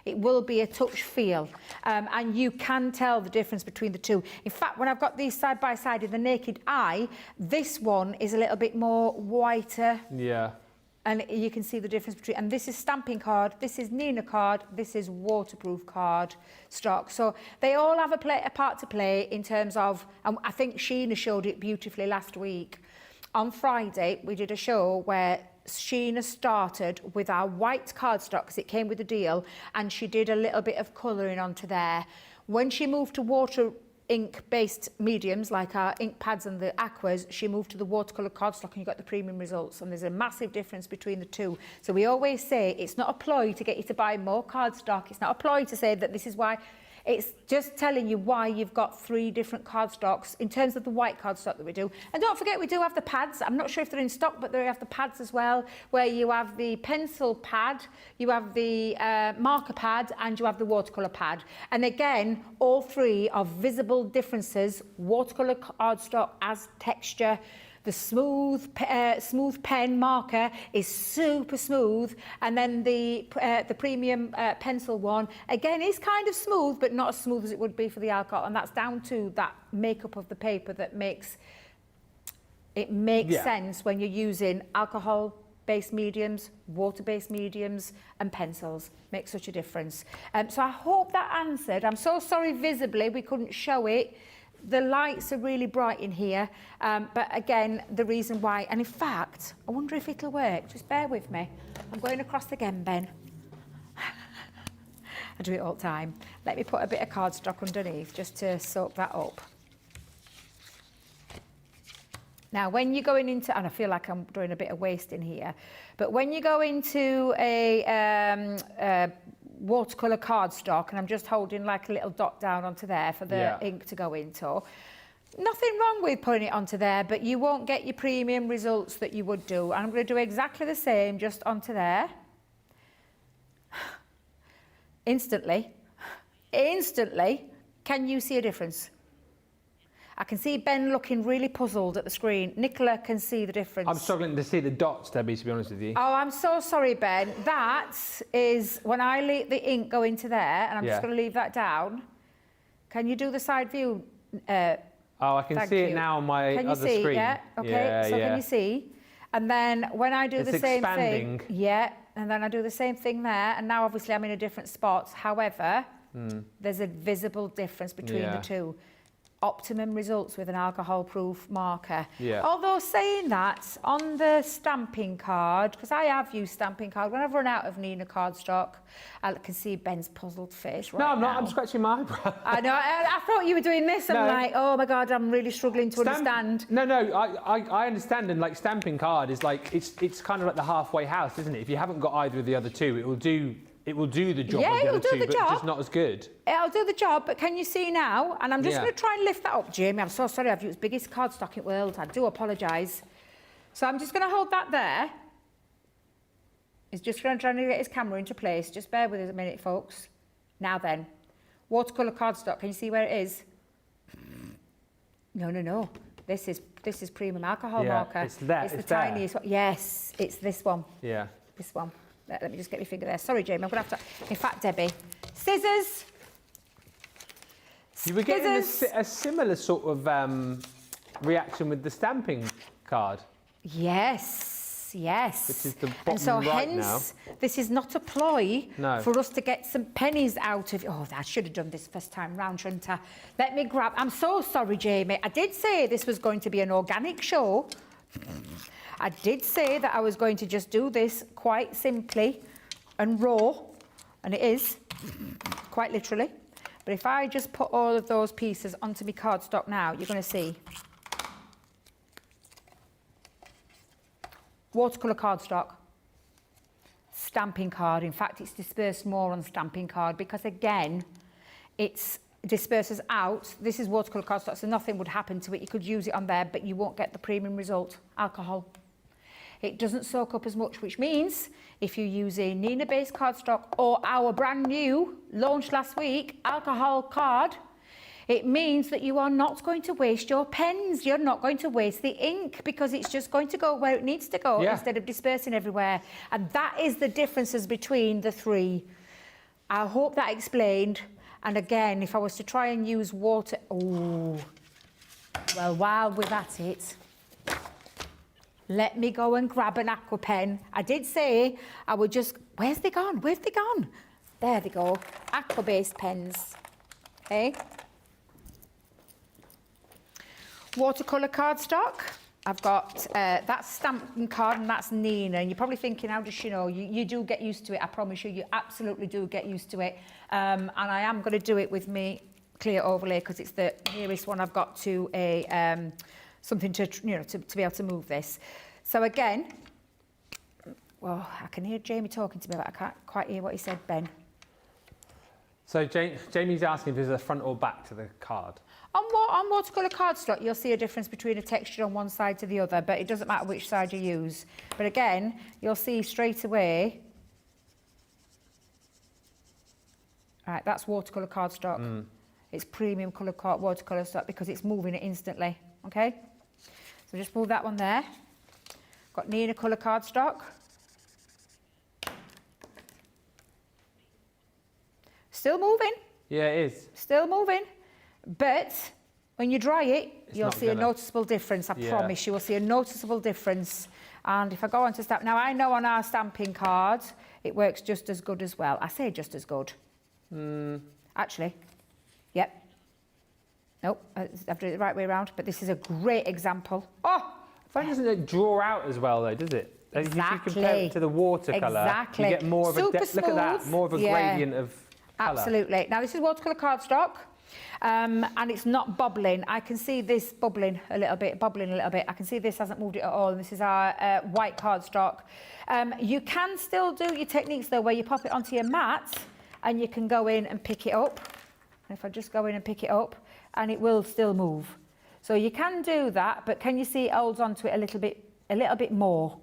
It will be a touch feel, and you can tell the difference between the two. In fact, when I've got these side by side in the naked eye, this one is a little bit more whiter. Yeah. And you can see the difference between, and this is stamping card, this is Nina card, this is waterproof card stock. So they all have a part to play in terms of, and I think Sheena showed it beautifully last week. On Friday, we did a show where Sheena started with our white cardstock, because it came with a deal, and she did a little bit of colouring onto there. When she moved to water ink-based mediums, like our ink pads and the aquas, she moved to the watercolour cardstock, and you got the premium results. And there's a massive difference between the two. So we always say it's not a ploy to get you to buy more cardstock. It's not a ploy to say that this is why. It's just telling you why you've got 3 different cardstocks in terms of the white cardstock that we do. And don't forget, we do have the pads. I'm not sure if they're in stock, but they have the pads as well, where you have the pencil pad, you have the marker pad, and you have the watercolour pad. And again, all 3 are visible differences. Watercolour cardstock as texture. The smooth pen marker is super smooth, and then the premium pencil one, again, is kind of smooth, but not as smooth as it would be for the alcohol, and that's down to that makeup of the paper that makes sense when you're using alcohol-based mediums, water-based mediums, and pencils. Makes such a difference. So I hope that answered. I'm so sorry visibly we couldn't show it. The lights are really bright in here, but again, the reason why, and in fact, I wonder if it'll work. Just bear with me. I'm going across again, Ben. I do it all the time. Let me put a bit of cardstock underneath just to soak that up. Now, when you're going into, and I feel like I'm doing a bit of waste in here, but when you go into a watercolour cardstock, and I'm just holding like a little dot down onto there for the ink to go into. Nothing wrong with putting it onto there, but you won't get your premium results that you would do. And I'm going to do exactly the same just onto there. Instantly, can you see a difference? I can see Ben looking really puzzled at the screen. Nicola can see the difference. I'm struggling to see the dots, Debbie, to be honest with you. Oh, I'm so sorry, Ben. That is when I let the ink go into there, and I'm just going to leave that down. Can you do the side view? Oh, I can see it now on my other screen. Yeah, okay, so can you see? And then when I do the same thing, and then I do the same thing there, and now obviously I'm in a different spot. However, there's a visible difference between the two. Optimum results with an alcohol-proof marker. Yeah. Although saying that, on the stamping card, because I have used stamping card, when I've run out of Nina cardstock, I can see Ben's puzzled face right now. No, I'm not. I'm scratching my eyebrow. I know. I thought you were doing this. I'm like, oh my God, I'm really struggling to understand. No, I understand. And like stamping card is like, it's kind of like the halfway house, isn't it? If you haven't got either of the other two, it will do the job of the other two, but just not as good. It'll do the job, but can you see now? And I'm just going to try and lift that up, Jamie. I'm so sorry, I've used the biggest cardstock in the world. I do apologise. So I'm just going to hold that there. He's just trying to get his camera into place. Just bear with us a minute, folks. Now then, watercolour cardstock. Can you see where it is? No. This is premium alcohol marker. It's that. It's the tiniest one. Yes, it's this one. Yeah. This one. Let me just get my finger there. Sorry, Jamie, I'm going to have to... In fact, Debbie, scissors. You were getting a similar sort of reaction with the stamping card. Yes. Which is the bottom and so right hence, this is not a ploy for us to get some pennies out of... Oh, I should have done this first time round, shouldn't I? Let me grab... I'm so sorry, Jamie. I did say this was going to be an organic show. I did say that I was going to just do this quite simply and raw, and it is, quite literally. But if I just put all of those pieces onto my cardstock now, you're going to see. Watercolour cardstock, stamping card. In fact, it's dispersed more on stamping card because, again, it disperses out. This is watercolour cardstock, so nothing would happen to it. You could use it on there, but you won't get the premium result, alcohol. It doesn't soak up as much, which means if you use a Nina-based cardstock or our brand new, launched last week, alcohol card, it means that you are not going to waste your pens. You're not going to waste the ink because it's just going to go where it needs to go instead of dispersing everywhere. And that is the differences between the three. I hope that explained. And again, if I was to try and use water... Oh, well, while we're at it... Let me go and grab an aqua pen. I did say I would just... Where's they gone? Where's they gone? There they go. Aqua-based pens. Okay. Watercolour cardstock. I've got that's stamping card and that's Nina. And you're probably thinking, how does she know? You do get used to it. I promise you, you absolutely do get used to it. And I am going to do it with me clear overlay because it's the nearest one I've got to a... something to, to be able to move this. So again, well, I can hear Jamie talking to me, but I can't quite hear what he said, Ben. So Jamie's asking if there's a front or back to the card. On watercolour cardstock, you'll see a difference between a texture on one side to the other, but it doesn't matter which side you use. But again, you'll see straight away. Right, that's watercolour cardstock. It's premium colour watercolour stock because it's moving it instantly. Okay, so just move that one there. Got Nina colour cardstock. Still moving. Yeah, it is. Still moving. But when you dry it, you'll see a noticeable difference. I promise you will see a noticeable difference. And if I go on to stamp, now I know on our stamping card, it works just as good as well. I say just as good. Actually, yep. Nope, I've done it the right way around, but this is a great example. Oh! Fun doesn't it draw out as well, though, does it? Exactly. If you compare it to the watercolour, you get more of a... Look at that, more of a gradient of colour. Absolutely. Now, this is watercolour cardstock, and it's not bubbling. I can see this bubbling a little bit. I can see this hasn't moved it at all, and this is our white cardstock. You can still do your techniques, though, where you pop it onto your mat, and you can go in and pick it up. And if I just go in and pick it up, and it will still move. So you can do that, but can you see it holds onto it a little bit more?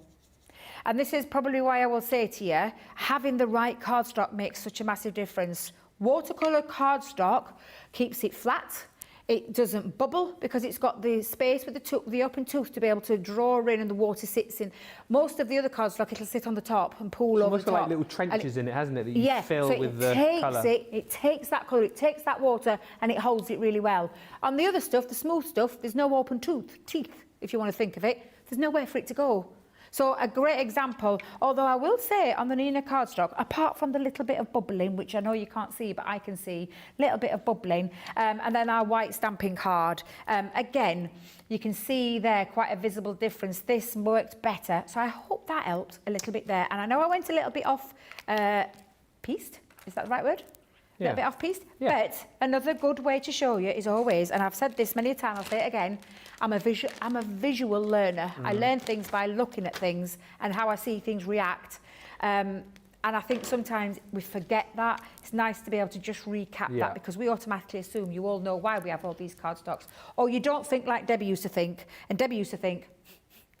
And this is probably why I will say to you, having the right cardstock makes such a massive difference. Watercolour cardstock keeps it flat, It doesn't bubble because it's got the space with the open tooth to be able to draw in and the water sits in. Most of the other cardstock, it'll sit on the top and pool over the top. It's like little trenches in it, hasn't it, that you fill so with the colour. It takes that colour, it takes that water, and it holds it really well. On the other stuff, the smooth stuff, there's no open teeth, if you want to think of it. There's nowhere for it to go. So a great example, although I will say on the Nina cardstock, apart from the little bit of bubbling, which I know you can't see, but I can see, little bit of bubbling, and then our white stamping card. Again, you can see there quite a visible difference. This worked better, so I hope that helped a little bit there. And I know I went a little bit off piste, is that the right word? A little bit off piste, but another good way to show you is always, and I've said this many times, I'll say it again, I'm a visual learner. I learn things by looking at things and how I see things react. And I think sometimes we forget that. It's nice to be able to just recap that because we automatically assume you all know why we have all these cardstocks. Or you don't think like Debbie used to think, and Debbie used to think,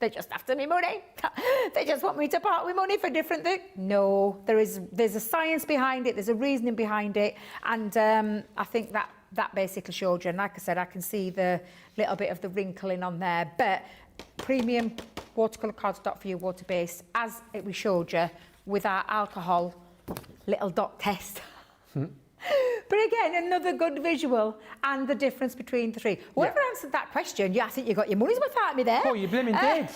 they just after me money. They just want me to part with money for different things. No, there's a science behind it. There's a reasoning behind it. And I think that basically showed you. And like I said, I can see the little bit of the wrinkling on there. But premium watercolour cardstock for your water-based, as we showed you with our alcohol little dot test. But again, another good visual and the difference between the three. Whoever answered that question, I think you got your money's worth out of me there. Oh, you blimmin' did.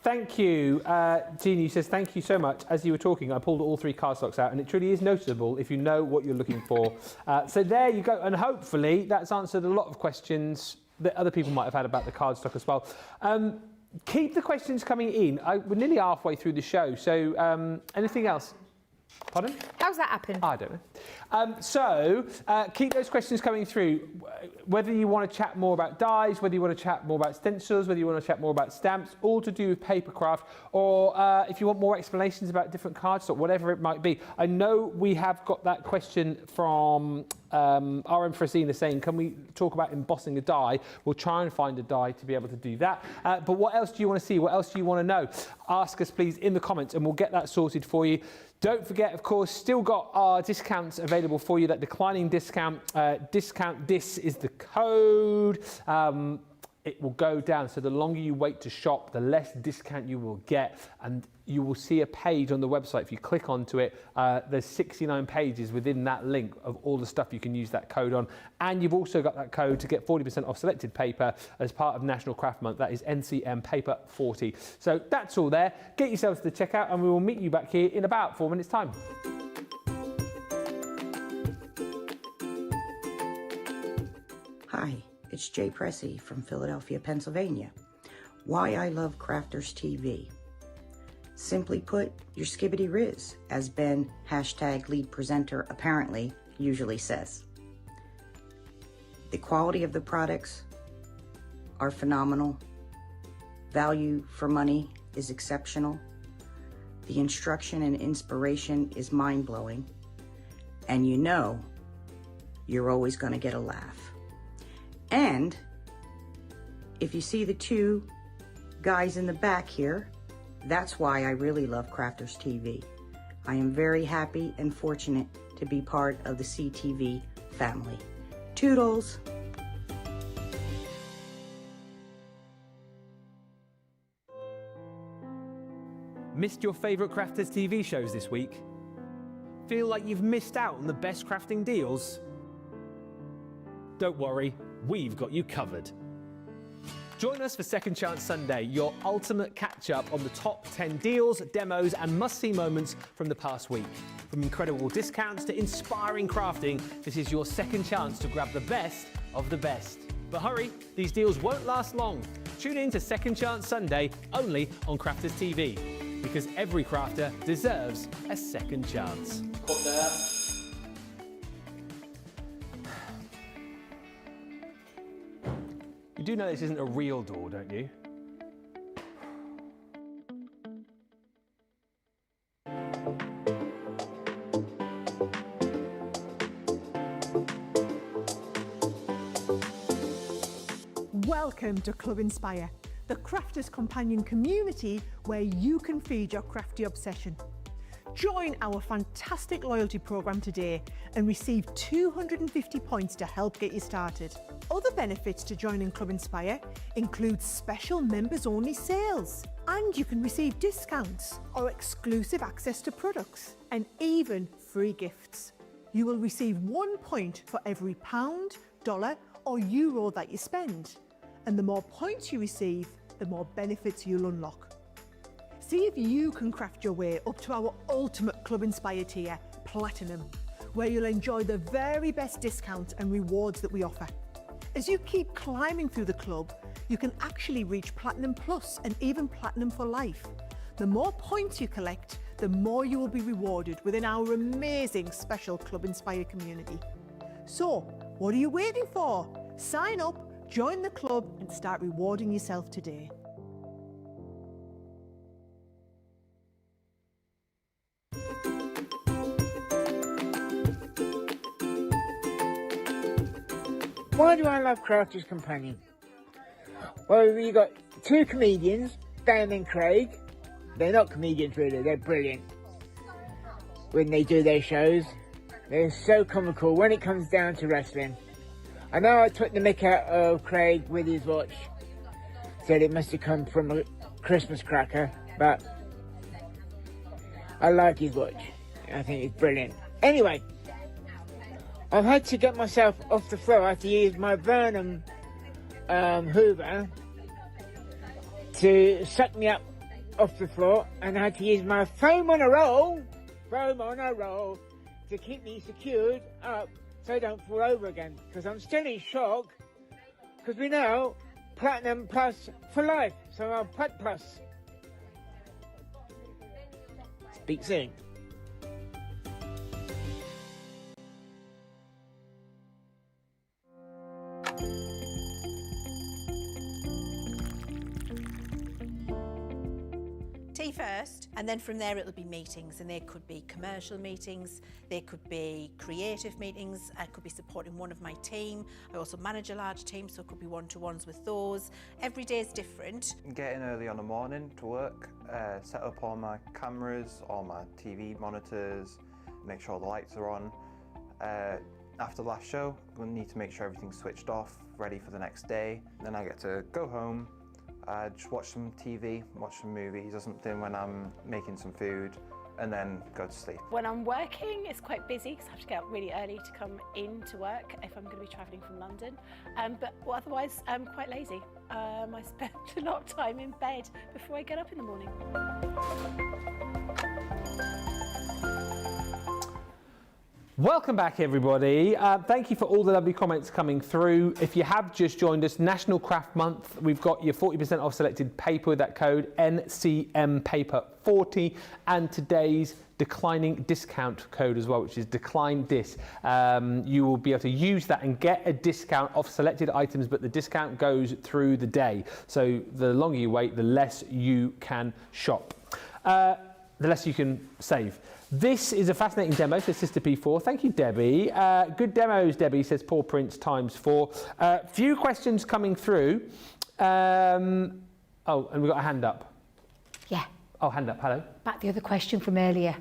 Thank you. Jeannie says, thank you so much. As you were talking, I pulled all 3 cardstocks out, and it truly is noticeable if you know what you're looking for. So there you go. And hopefully that's answered a lot of questions that other people might have had about the cardstock as well. Keep the questions coming in. We're nearly halfway through the show. So anything else? Pardon? How's that happen? I don't know. Keep those questions coming through. Whether you want to chat more about dies, whether you want to chat more about stencils, whether you want to chat more about stamps, all to do with papercraft, or if you want more explanations about different cardstock, whatever it might be. I know we have got that question from RM Frasina saying, can we talk about embossing a die? We'll try and find a die to be able to do that. But what else do you want to see? What else do you want to know? Ask us, please, in the comments, and we'll get that sorted for you. Don't forget, of course, still got our discounts available for you, that declining discount. Discount this is the code. It will go down. So the longer you wait to shop, the less discount you will get. And you will see a page on the website. If you click onto it, there's 69 pages within that link of all the stuff you can use that code on. And you've also got that code to get 40% off selected paper as part of National Craft Month. That is NCM Paper 40. So that's all there. Get yourselves to the checkout, and we will meet you back here in about 4 minutes' time. Hi, it's Jay Pressey from Philadelphia, Pennsylvania. Why I love Crafters TV. Simply put, your skibbity riz, as Ben, #lead presenter, apparently usually says. The quality of the products are phenomenal. Value for money is exceptional. The instruction and inspiration is mind-blowing. And you know you're always going to get a laugh. And if you see the 2 guys in the back here, that's why I really love Crafters TV. I am very happy and fortunate to be part of the CTV family. Toodles! Missed your favourite Crafters TV shows this week? Feel like you've missed out on the best crafting deals? Don't worry, we've got you covered. Join us for Second Chance Sunday, your ultimate catch-up on the top 10 deals, demos and must-see moments from the past week. From incredible discounts to inspiring crafting, this is your second chance to grab the best of the best. But hurry, these deals won't last long. Tune in to Second Chance Sunday, only on Crafters TV. Because every crafter deserves a second chance. You do know this isn't a real door, don't you? Welcome to Club Inspire, the Crafters Companion community where you can feed your crafty obsession. Join our fantastic loyalty program today and receive 250 points to help get you started. Other benefits to joining Club Inspire include special members-only sales, and you can receive discounts or exclusive access to products, and even free gifts. You will receive 1 point for every pound, dollar or euro that you spend, and the more points you receive, the more benefits you'll unlock. See if you can craft your way up to our ultimate Club Inspire tier, Platinum, where you'll enjoy the very best discounts and rewards that we offer. As you keep climbing through the club, you can actually reach Platinum Plus and even Platinum for life. The more points you collect, the more you will be rewarded within our amazing special Club Inspire community. So, what are you waiting for? Sign up, join the club and start rewarding yourself today. Why do I love Crafter's Companion? Well, we got two comedians, Dan and Craig. They're not comedians really, they're brilliant when they do their shows. They're so comical when it comes down to wrestling. I know I took the mick out of Craig with his watch, said it must have come from a Christmas cracker, but I like his watch. I think it's brilliant. Anyway, I've had to get myself off the floor. I had to use my Burnham Hoover to suck me up off the floor, and I had to use my foam on a roll to keep me secured up so I don't fall over again, because I'm still in shock, because we know Platinum Plus for life, so I'm Plat Plus. Speak soon. Tea first, and then from there it'll be meetings, and there could be commercial meetings, there could be creative meetings, I could be supporting one of my team. I also manage a large team, so it could be one-to-ones with those. Every day is different. Get in early on the morning to work, set up all my cameras, all my TV monitors, make sure all the lights are on. After the last show, we'll need to make sure everything's switched off, ready for the next day. Then I get to go home, just watch some TV, watch some movies or something when I'm making some food, and then go to sleep. When I'm working, it's quite busy because I have to get up really early to come in to work if I'm going to be travelling from London. But otherwise, I'm quite lazy. I spend a lot of time in bed before I get up in the morning. Welcome back, everybody. Thank you for all the lovely comments coming through. If you have just joined us, National Craft Month, we've got your 40% off selected paper with that code NCM Paper 40, and today's declining discount code as well, which is decline dis. You will be able to use that and get a discount off selected items, but the discount goes through the day. So the longer you wait, the less you can shop. The less you can save. This is a fascinating demo, says Sister P4. Thank you, Debbie. Good demos, Debbie, says Paul Prince ×4. Few questions coming through. Oh, and we've got a hand up. Yeah. Oh, hand up, hello. Back the other question from earlier.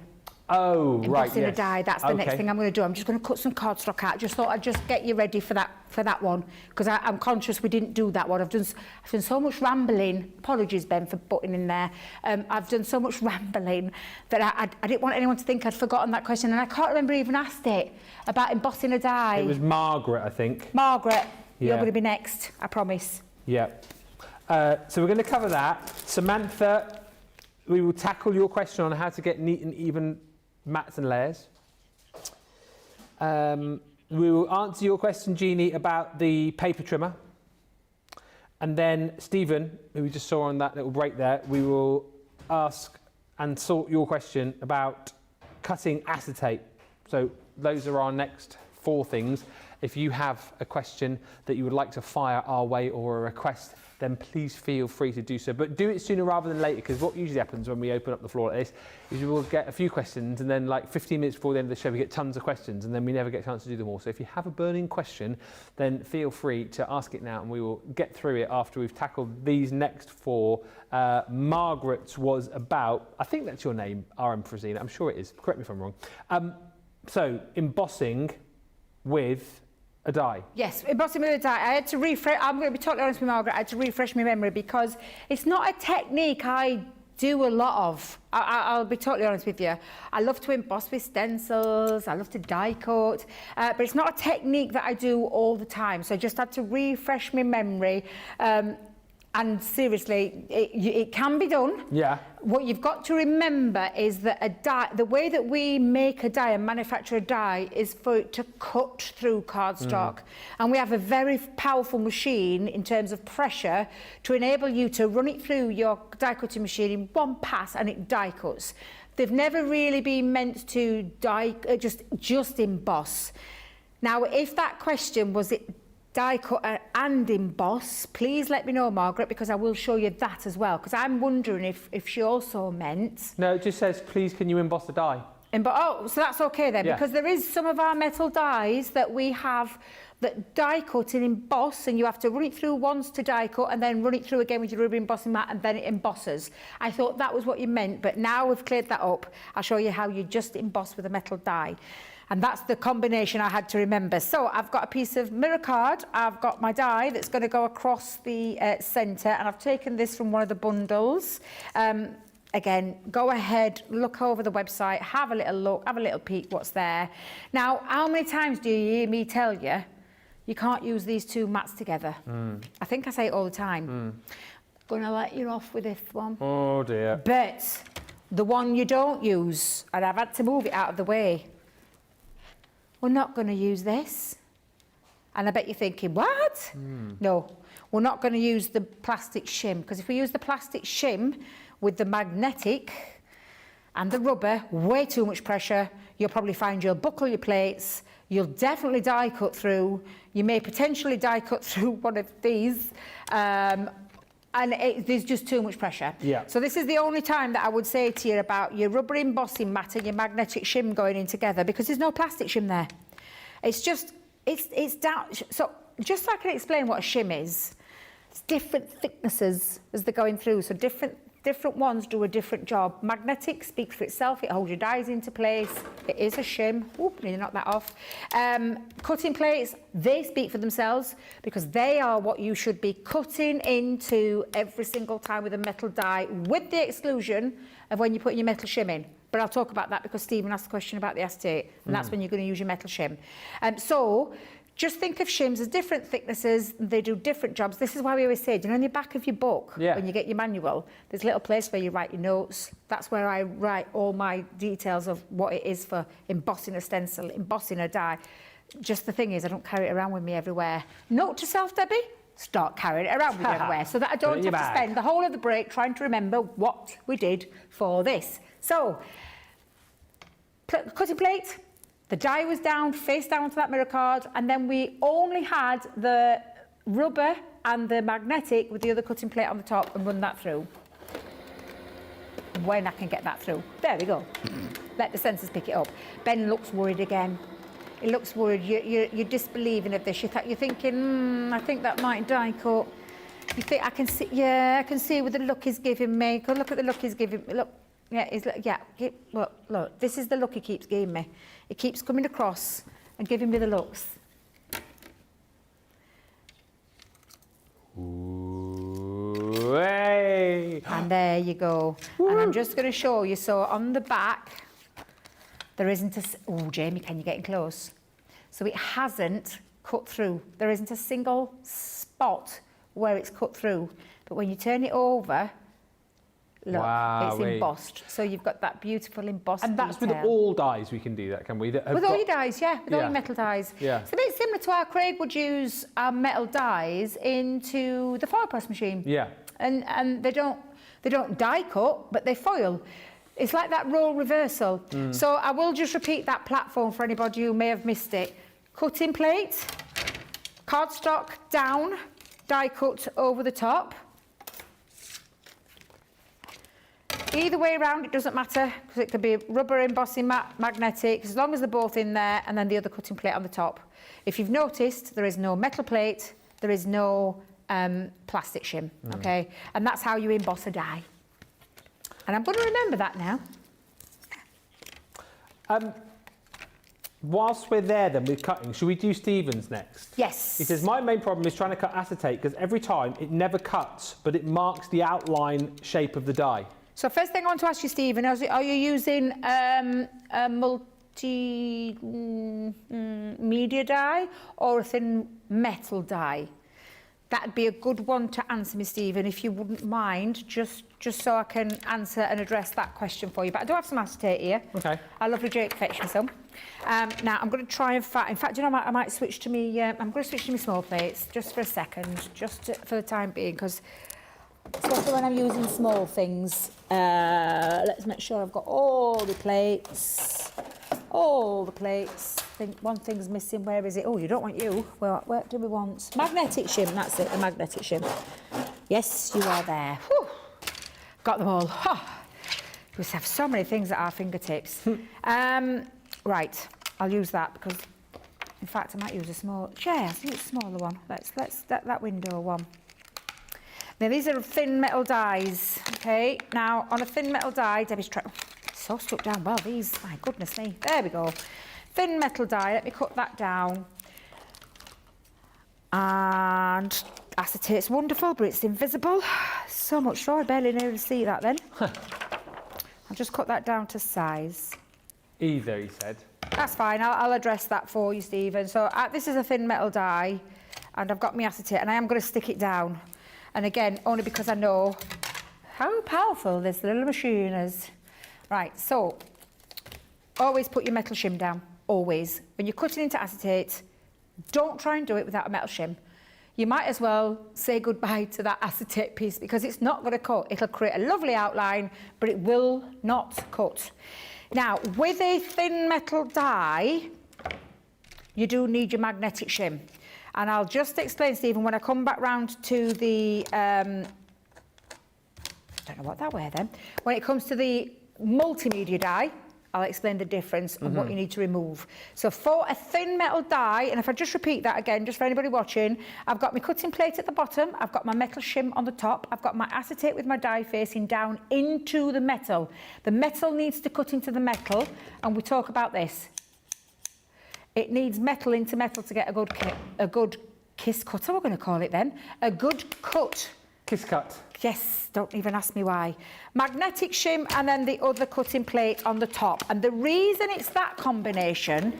Oh, right, Embossing a die, that's the next thing I'm going to do. I'm just going to cut some cardstock out. Just thought I'd just get you ready for that one, because I'm conscious we didn't do that one. I've done so much rambling. Apologies, Ben, for butting in there. I've done so much rambling that I didn't want anyone to think I'd forgotten that question, and I can't remember even asked it about embossing a die. It was Margaret, I think. Margaret, yeah. You're going to be next, I promise. Yeah. So we're going to cover that. Samantha, we will tackle your question on how to get neat and even mats and layers. We will answer your question, Jeannie, about the paper trimmer. And then Stephen, who we just saw on that little break there, we will ask and sort your question about cutting acetate. So those are our next 4 things. If you have a question that you would like to fire our way or a request then please feel free to do so. But do it sooner rather than later, because what usually happens when we open up the floor like this is we will get a few questions, and then like 15 minutes before the end of the show we get tons of questions, and then we never get a chance to do them all. So if you have a burning question, then feel free to ask it now, and we will get through it after we've tackled these next 4. Margaret's was about, I think that's your name, RM Frazina, I'm sure it is, correct me if I'm wrong. So embossing with a die. Yes, embossing with a die. I had to refresh, I'm going to be totally honest with Margaret, I had to refresh my memory because it's not a technique I do a lot of. I'll be totally honest with you. I love to emboss with stencils, I love to die cut, but it's not a technique that I do all the time. So I just had to refresh my memory. And seriously, it can be done. Yeah. What you've got to remember is that a die, the way that we make a die and manufacture a die is for it to cut through cardstock. And we have a very powerful machine in terms of pressure to enable you to run it through your die cutting machine in one pass and it die cuts. They've never really been meant to die, just emboss. Now, if that question was it die cut and emboss, please let me know, Margaret, because I will show you that as well, because I'm wondering if she also meant... No, it just says, please can you emboss the die? Oh, so that's okay then, because there is some of our metal dies that we have that die cut and emboss, and you have to run it through once to die cut and then run it through again with your rubber embossing mat and then it embosses. I thought that was what you meant, but now we've cleared that up, I'll show you how you just emboss with a metal die. And that's the combination I had to remember. So I've got a piece of mirror card, I've got my die that's going to go across the centre, and I've taken this from one of the bundles. Again, go ahead, look over the website, have a little look, have a little peek what's there. Now, how many times do you hear me tell you, you can't use these 2 mats together? I think I say it all the time. Going to let you off with this one. Oh dear. But the one you don't use, and I've had to move it out of the way, we're not going to use this. And I bet you're thinking, what? No, we're not going to use the plastic shim, because if we use the plastic shim with the magnetic and the rubber, way too much pressure, you'll probably find you'll buckle your plates, you'll definitely die cut through, you may potentially die cut through one of these, and there's just too much pressure. Yeah. So this is the only time that I would say to you about your rubber embossing mat and your magnetic shim going in together, because there's no plastic shim there. It's just, it's down. So just so I can explain what a shim is, it's different thicknesses as they're going through. So different ones do a different job. Magnetic speaks for itself. It holds your dies into place. It is a shim. Oop, need to knock that off. Cutting plates, they speak for themselves because they are what you should be cutting into every single time with a metal die, with the exclusion of when you put your metal shim in. But I'll talk about that because Stephen asked a question about the acetate, and that's when you're going to use your metal shim. So just think of shims as different thicknesses. They do different jobs. This is why we always say, you know, on the back of your book, when you get your manual, there's a little place where you write your notes. That's where I write all my details of what it is for embossing a stencil, embossing a die. Just the thing is, I don't carry it around with me everywhere. Note to self, Debbie, start carrying it around with me everywhere so that I don't have to spend the whole of the break trying to remember what we did for this. So, cutting plate. The die was down, face down to that mirror card, and then we only had the rubber and the magnetic with the other cutting plate on the top and run that through. When I can get that through. There we go. Let the sensors pick it up. Ben looks worried again. He looks worried. You're disbelieving of this. You're thinking, I think that might die cut. You think, I can see, I can see with the look he's giving me. Go look at the look he's giving me. Look. Look, this is the look he keeps giving me. He keeps coming across and giving me the looks. Ooh, hey. And there you go. Woo. And I'm just going to show you. So on the back, there isn't a... Oh, Jamie, can you get in close? So it hasn't cut through. There isn't a single spot where it's cut through. But when you turn it over... Look, it's embossed. So you've got that beautiful embossed And that's detail. with all dies we can do that, can we? With all your dies, yeah. With all your metal dies. Yeah. It's a bit similar to how Craig would use our metal dies into the foil press machine. Yeah. And they don't die cut, but they foil. It's like that role reversal. So I will just repeat that platform for anybody who may have missed it. Cutting plate, cardstock down, die cut over the top. Either way around, it doesn't matter, because it could be rubber, embossing, magnetic, as long as they're both in there, and then the other cutting plate on the top. If you've noticed, there is no metal plate, there is no plastic shim, okay? And that's how you emboss a die. And I'm going to remember that now. Whilst we're there then with cutting, should we do Stephen's next? Yes. He says, my main problem is trying to cut acetate because every time it never cuts, but it marks the outline shape of the die. So first thing I want to ask you, Stephen, are you using a multi-media die or a thin metal die? That'd be a good one to answer me, Stephen, if you wouldn't mind, just so I can answer and address that question for you. But I do have some acetate here. Okay. I lovely Jake fetch me some. Now I'm going to try and in fact, you know, I might switch to me. I'm going to switch to my small plates just for a second, for the time being, because especially when I'm using small things. Let's make sure I've got all the plates. All the plates. I think one thing's missing. Where is it? Oh, you don't want you. Well, where do we want? Magnetic shim. That's it, the magnetic shim. Yes, you are there. Whew. Got them all. Oh, we just have so many things at our fingertips. Right, I'll use that because, in fact, I might use a small. Yeah, I'll use a smaller one. Let's that window one. Now these are thin metal dies. Okay. Now on a thin metal die, Debbie's so stuck down. Well, these. My goodness me. There we go. Thin metal die, let me cut that down. And acetate's wonderful, but it's invisible. So much so, I barely knew to see that then. I'll just cut that down to size. Either, he said. That's fine, I'll address that for you, Stephen. So this is a thin metal die, and I've got my acetate, and I am going to stick it down. And again, only because I know how powerful this little machine is. Right, so always put your metal shim down. Always. When you're cutting into acetate, don't try and do it without a metal shim. You might as well say goodbye to that acetate piece because it's not going to cut. It'll create a lovely outline, but it will not cut. Now, with a thin metal die, you do need your magnetic shim. And I'll just explain, Stephen, when I come back round to the... I don't know what that were then. When it comes to the multimedia die, I'll explain the difference and what you need to remove. So for a thin metal die, and if I just repeat that again, just for anybody watching, I've got my cutting plate at the bottom, I've got my metal shim on the top, I've got my acetate with my die facing down into the metal. The metal needs to cut into the metal, and we talk about this. It needs metal into metal to get a good kiss cut, we're going to call it then. A good cut. Kiss cut. Yes, don't even ask me why. Magnetic shim and then the other cutting plate on the top. And the reason it's that combination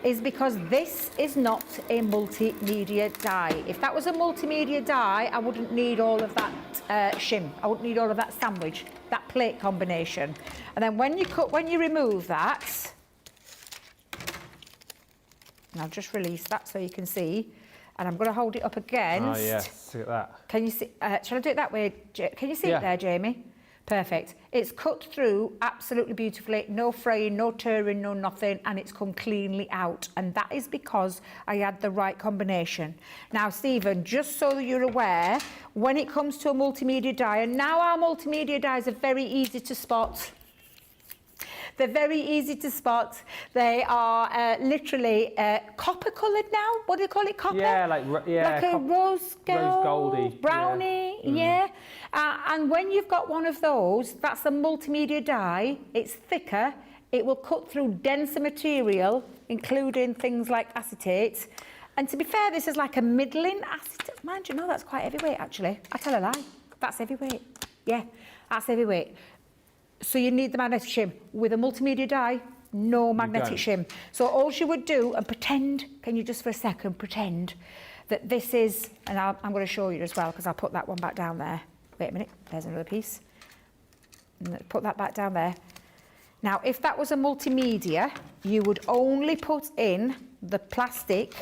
is because this is not a multimedia die. If that was a multimedia die, I wouldn't need all of that shim. I wouldn't need all of that sandwich, that plate combination. And then when you remove that, and I'll just release that so you can see. And I'm going to hold it up against. Oh, yes, look at that. Can you see? Shall I do it that way? Can you see it there, Jamie? Perfect. It's cut through absolutely beautifully. No fraying, no tearing, no nothing. And it's come cleanly out. And that is because I had the right combination. Now, Stephen, just so that you're aware, when it comes to a multimedia die, and now our multimedia dies are very easy to spot. They're very easy to spot. They are literally copper coloured now. What do you call it? Copper? Yeah, like a rose goldy, brownie. Yeah. And when you've got one of those, that's a multimedia die. It's thicker. It will cut through denser material, including things like acetate. And to be fair, this is like a middling acetate. Mind you, no, that's quite heavyweight actually. I tell a lie. That's heavyweight. Yeah, that's heavyweight. So you need the magnetic shim. With a multimedia die, no magnetic shim. So all you would do, and pretend, can you just for a second pretend that this is, and I'm going to show you as well because I'll put that one back down there. Wait a minute, there's another piece. Put that back down there. Now, if that was a multimedia, you would only put in the plastic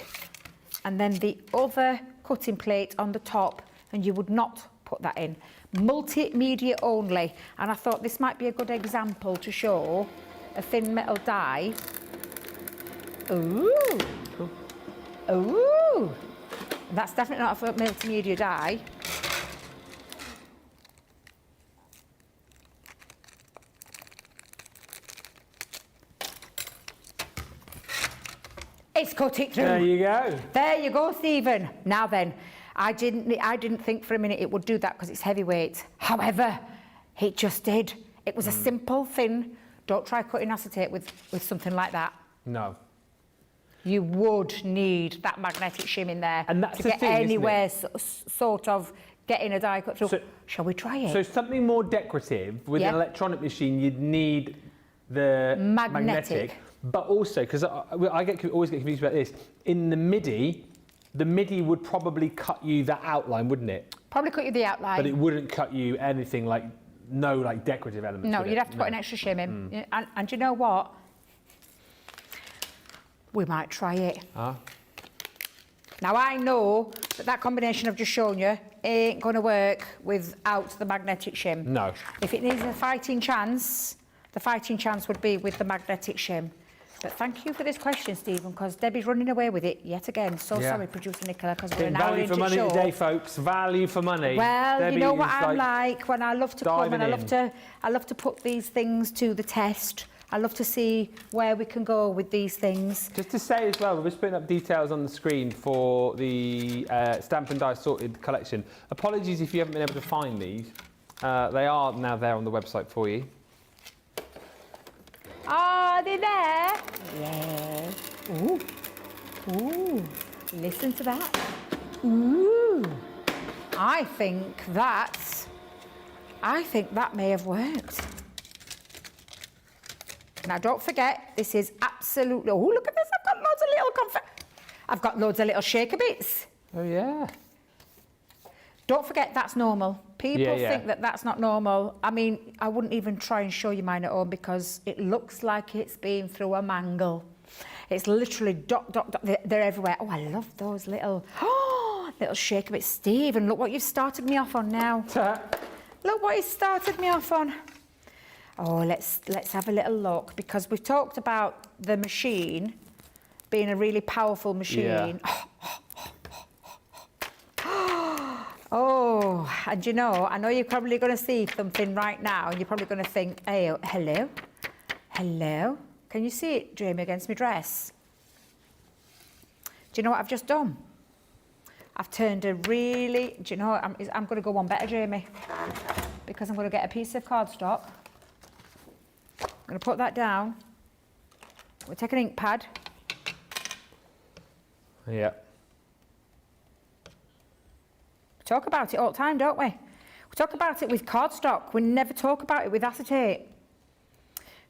and then the other cutting plate on the top, and you would not put that in. Multimedia only. And I thought this might be a good example to show a thin metal die. Ooh. Ooh. That's definitely not a multimedia die. It's cut it through. There you go. There you go, Stephen. Now then, I didn't think for a minute it would do that because it's heavyweight. However, it just did. It was a simple, thin. Don't try cutting acetate with something like that. No. You would need that magnetic shim in there And that's to the get thing, isn't anywhere sort of getting a die cut through. So- Shall we try it? So something more decorative with Yeah. an electronic machine, you'd need the Magnetic. but also because I always get confused about this. In the MIDI would probably cut you that outline, wouldn't it? Probably cut you the outline. But it wouldn't cut you anything like decorative elements. No, would you'd it? have to put an extra shim in. Yeah, and you know what? We might try it. Now I know that combination I've just shown you ain't going to work without the magnetic shim. No. If it needs a fighting chance, the fighting chance would be with the magnetic shim. But thank you for this question, Stephen, because Debbie's running away with it yet again. So Yeah. sorry, producer Nicola, because we're an hour Value into for money show. today, folks. Value for money. Well, Debbie you know what is I'm like when I love to come and I diving love to put these things to the test. I love to see where we can go with these things. Just to say as well, we're just putting up details on the screen for the Stamp and Die Sorted collection. Apologies if you haven't been able to find these. They are now there on the website for you. Are they there? Yeah. Ooh. Ooh. Listen to that. Ooh. I think that may have worked. Now, don't forget, this is absolutely... Oh, look at this. I've got loads of little shaker bits. Oh, yeah. Don't forget, that's normal. People Yeah. think that that's not normal. I mean, I wouldn't even try and show you mine at home because it looks like it's been through a mangle. It's literally dot, dot, dot. They're everywhere. Oh, I love those little shaker bits. Steve, and look what you've started me off on now. Look what you started me off on. Oh, let's have a little look, because we've talked about the machine being a really powerful machine. Yeah. Oh, and you know, I know you're probably going to see something right now, and you're probably going to think, hey, hello? Hello? Can you see it, Jamie, against my dress? Do you know what I've just done? I've turned a really... Do you know what? I'm going to go one better, Jamie, because I'm going to get a piece of cardstock. I'm going to put that down. We'll take an ink pad. Yeah. We talk about it all the time, don't we? We talk about it with cardstock. We never talk about it with acetate.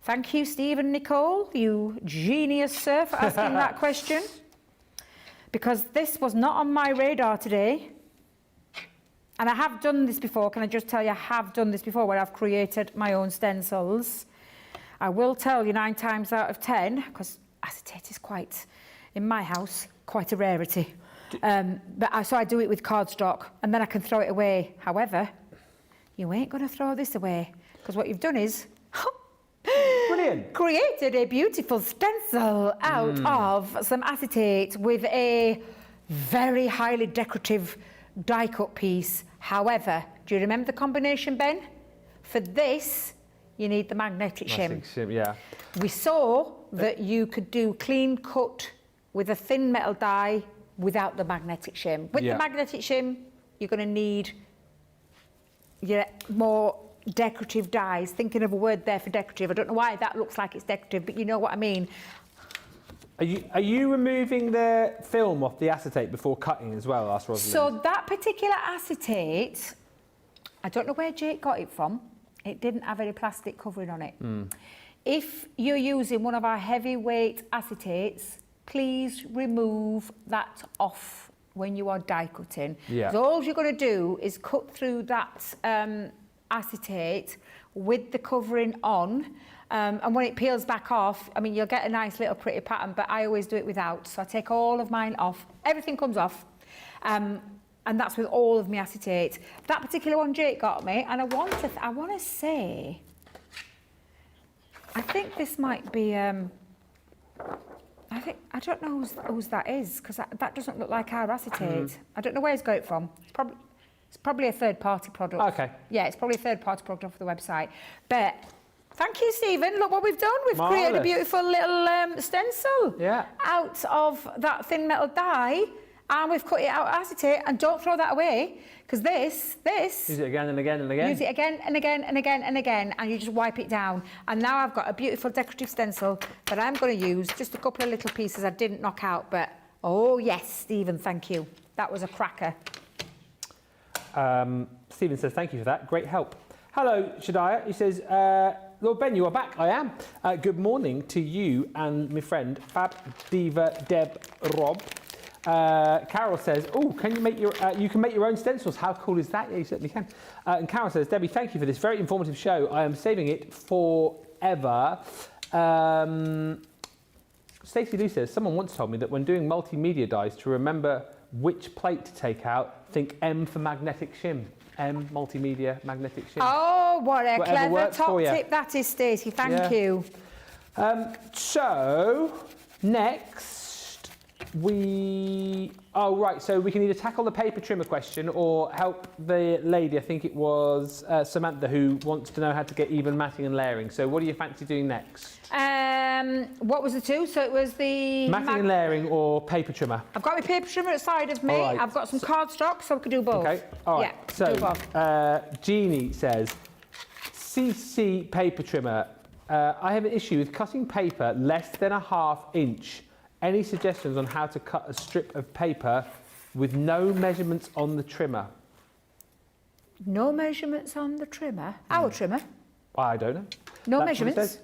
Thank you, Steve and Nicole, you genius, sir, for asking that question. Because this was not on my radar today. And I have done this before. Can I just tell you, I have done this before, where I've created my own stencils. I will tell you 9 times out of 10, because acetate is quite, in my house, quite a rarity. So I do it with cardstock, and then I can throw it away. However, you ain't going to throw this away, because what you've done is Brilliant. created a beautiful stencil out of some acetate with a very highly decorative die cut piece. However, do you remember the combination, Ben? For this, you need the magnetic shim. Yeah. We saw that you could do clean cut with a thin metal die without the magnetic shim. With the magnetic shim, you're going to need more decorative dies. Thinking of a word there for decorative. I don't know why that looks like it's decorative, but you know what I mean. Are you removing the film off the acetate before cutting as well, asked Rosalind? So that particular acetate, I don't know where Jake got it from. It didn't have any plastic covering on it. If you're using one of our heavyweight acetates, please remove that off when you are die cutting. Yeah. So all you're going to do is cut through that acetate with the covering on, and when it peels back off, I mean, you'll get a nice little pretty pattern, but I always do it without. So I take all of mine off. Everything comes off. And that's with all of my acetate. That particular one Jake got me, and I want to say, I think this might be I don't know whose that is, because that doesn't look like our acetate. I don't know where he's got it from. It's probably a third-party product. Okay. Yeah, it's probably a third-party product off the website. But thank you, Stephen. Look what we've done. We've created a beautiful little stencil out of that thin metal die, and we've cut it out acetate. And don't throw that away, because this. Use it again and again and again. Use it again and again and again and again, and you just wipe it down. And now I've got a beautiful decorative stencil that I'm going to use. Just a couple of little pieces I didn't knock out, but oh yes, Stephen, thank you. That was a cracker. Stephen says, thank you for that. Great help. Hello, Shadiah. He says, Lord Ben, you are back. I am. Good morning to you and my friend, Fab, Diva, Deb, Rob. Carol says, oh, can you make you can make your own stencils. How cool is that? Yeah, you certainly can. And Carol says, Debbie, thank you for this very informative show. I am saving it forever. Stacey Lou says, someone once told me that when doing multimedia dies, to remember which plate to take out, think M for magnetic shim. M, multimedia, magnetic shim. Oh, what a clever top tip that is, Stacey. Thank you. So, next, so we can either tackle the paper trimmer question or help the lady, I think it was Samantha, who wants to know how to get even matting and layering. So what do you fancy doing next? What was the two? So it was the... Matting and layering or paper trimmer? I've got my paper trimmer at the side of me. Right. I've got some cardstock, so we could do both. Okay, all right. Yeah, so, do both. Jeannie says, CC paper trimmer. I have an issue with cutting paper less than a ½ inch. Any suggestions on how to cut a strip of paper with no measurements on the trimmer? No measurements on the trimmer? Our trimmer? I don't know. No That's measurements?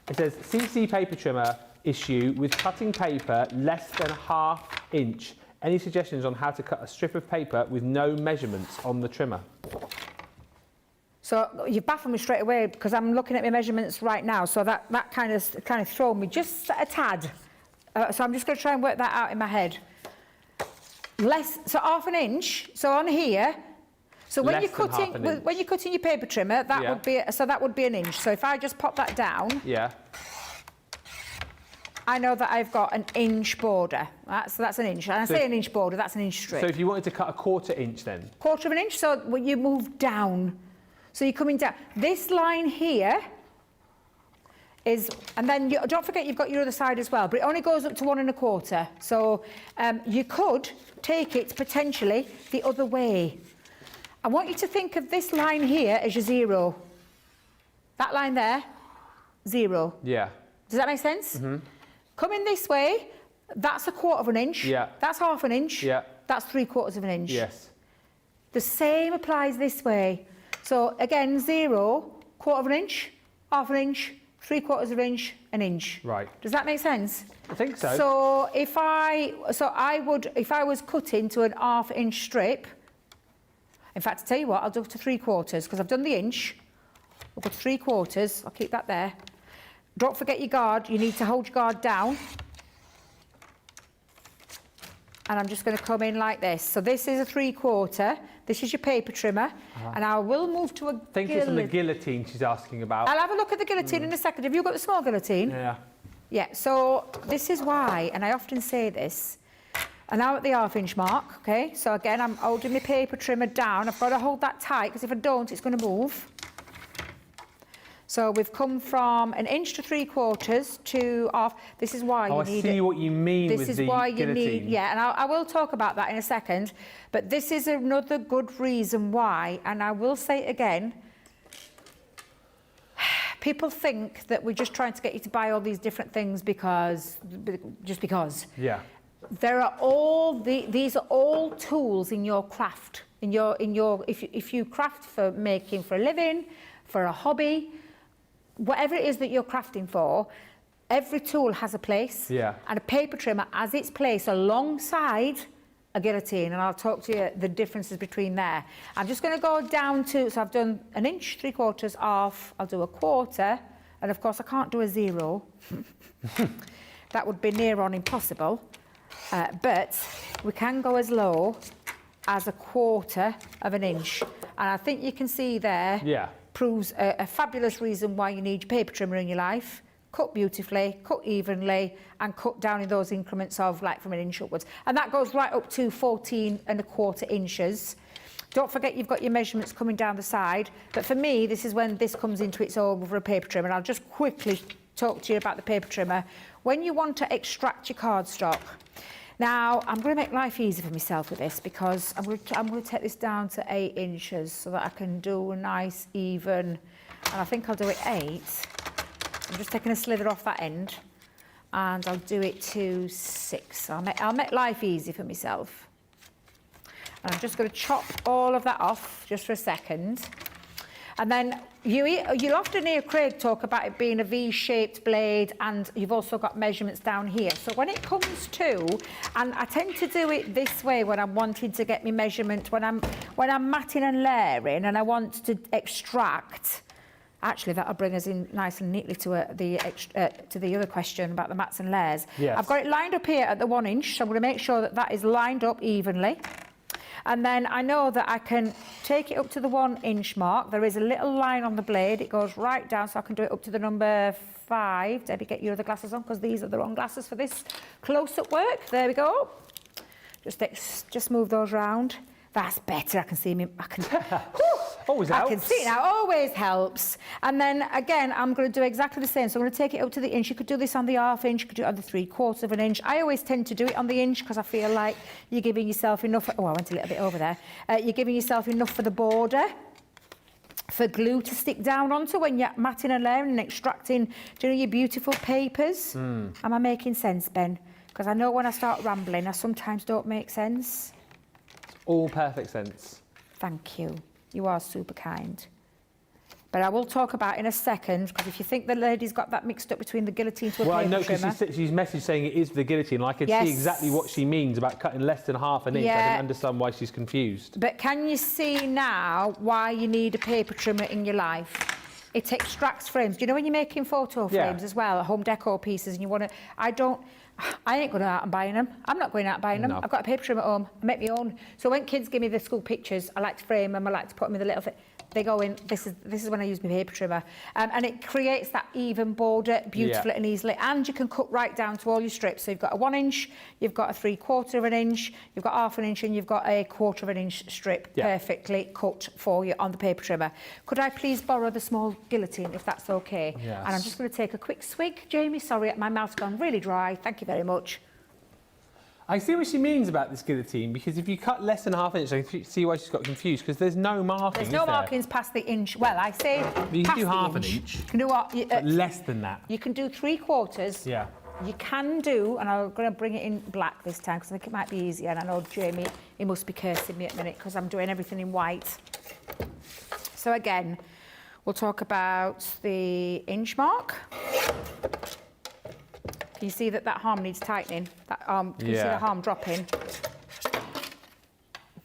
It says CC paper trimmer issue with cutting paper less than a ½ inch. Any suggestions on how to cut a strip of paper with no measurements on the trimmer? So you baffled me straight away because I'm looking at my measurements right now. So that kind of thrown me just a tad. So I'm just going to try and work that out in my head. So ½ inch. So on here. So when you're cutting your paper trimmer, that would be an inch. So if I just pop that down, I know that I've got an inch border. So that's an inch. And I say an inch border, that's an inch strip. So if you wanted to cut a ½ inch then? Quarter of an inch. So when you move down. So you're coming down. This line here is, and then don't forget you've got your other side as well, but it only goes up to 1 1/4. So you could take it potentially the other way. I want you to think of this line here as your 0. That line there, 0. Yeah. Does that make sense? Mm-hmm. Coming this way, that's a ½ of an inch. Yeah. That's ½ an inch. Yeah. That's 3/4 of an inch. Yes. The same applies this way. So again, 0, ½ of an inch, ½ an inch, 3/4 of an inch, an inch. Right. Does that make sense? I think so. So if I was cutting to an ½ inch strip, in fact, I'll tell you what, I'll do to 3/4 because I've done the inch. I'll go to 3/4. I'll keep that there. Don't forget your guard. You need to hold your guard down. And I'm just going to come in like this. So this is a 3/4. This is your paper trimmer. And I will move to a I think it's on the guillotine she's asking about. I'll have a look at the guillotine in a second. Have you got the small guillotine? Yeah. Yeah, so this is why, and I often say this, and now at the ½ inch mark, okay? So again, I'm holding my paper trimmer down. I've got to hold that tight, because if I don't, it's going to move. So we've come from an inch to 3/4 to ½ This is why you need it. I see what you mean with the guillotine. This is why you need, yeah, and I will talk about that in a second. But this is another good reason why, and I will say it again, people think that we're just trying to get you to buy all these different things just because. Yeah. There are these are all tools in your craft. If you craft for making for a living, for a hobby, whatever it is that you're crafting for, every tool has a place. Yeah. And a paper trimmer has its place alongside a guillotine, and I'll talk to you the differences between there. I'm just going to go down to, so I've done an inch, 3/4, ½ I'll do a 1/4, and of course I can't do a 0. That would be near on impossible. But we can go as low as a 1/4 of an inch. And I think you can see there, proves a fabulous reason why you need your paper trimmer in your life. cut beautifully, cut evenly, and cut down in those increments of like from an inch upwards. And that goes right up to 14¼ inches. Don't forget you've got your measurements coming down the side. But for me, this is when this comes into its own for a paper trimmer. And I'll just quickly talk to you about the paper trimmer. When you want to extract your cardstock, now I'm going to make life easy for myself with this because I'm going to take this down to 8 inches so that I can do a nice even, and I think I'll do it 8. I'm just taking a slither off that end, and I'll do it to 6. I'll make life easy for myself. And I'm just going to chop all of that off just for a second. And then you'll often hear Craig talk about it being a V-shaped blade, and you've also got measurements down here. So when it comes to, and I tend to do it this way when I'm wanting to get my measurement, when I'm matting and layering and I want to extract. Actually, that'll bring us in nice and neatly to the other question about the mats and layers. Yes. I've got it lined up here at the 1 inch, so I'm going to make sure that that is lined up evenly. And then I know that I can take it up to the 1 inch mark. There is a little line on the blade. It goes right down, so I can do it up to the number 5. Debbie, get your other glasses on, because these are the wrong glasses for this close-up work. There we go. Just move those round. That's better. I can see me. Always helps. I can see it now. Always helps. And then again, I'm going to do exactly the same. So I'm going to take it up to the inch. You could do this on the 1/2 inch. You could do it on the 3/4 inch. I always tend to do it on the inch because I feel like you're giving yourself enough. Oh, I went a little bit over there. You're giving yourself enough for the border, for glue to stick down onto when you're matting and layering and extracting, your beautiful papers. Am I making sense, Ben? Because I know when I start rambling, I sometimes don't make sense. All perfect sense. Thank you. You are super kind. But I will talk about in a second, because if you think the lady's got that mixed up between the guillotine to a paper trimmer... Well, I know she's messaged saying it is for the guillotine, and I can see exactly what she means about cutting less than 1/2 inch. I didn't understand why she's confused. But can you see now why you need a paper trimmer in your life? It extracts frames. Do you know when you're making photo frames as well, home decor pieces, and you want to... I ain't going out and buying them. I'm not going out and buying them. No. I've got a paper trimmer at home. I make my own. So when kids give me the school pictures, I like to frame them. I like to put them in the little... They go in. This is when I use my paper trimmer. And it creates that even border beautifully and easily. And you can cut right down to all your strips. So you've got a 1 inch, you've got a 3/4 inch, you've got 1/2 inch, and you've got a 1/4 inch strip perfectly cut for you on the paper trimmer. Could I please borrow the small guillotine, if that's okay? Yes. And I'm just going to take a quick swig. Jamie, sorry, my mouth's gone really dry. Thank you very much. I see what she means about this guillotine, because if you cut less than 1/2 inch, I can see why she's got confused, because there's no marking. There's no markings past the inch. Well, I say you can do past 1/2 the inch. You can do what? But less than that. You can do 3/4. Yeah. You can do, and I'm going to bring it in black this time because I think it might be easier. And I know Jamie, he must be cursing me at the minute because I'm doing everything in white. So again, we'll talk about the inch mark. Can you see that arm needs tightening? That arm, can you see the arm dropping?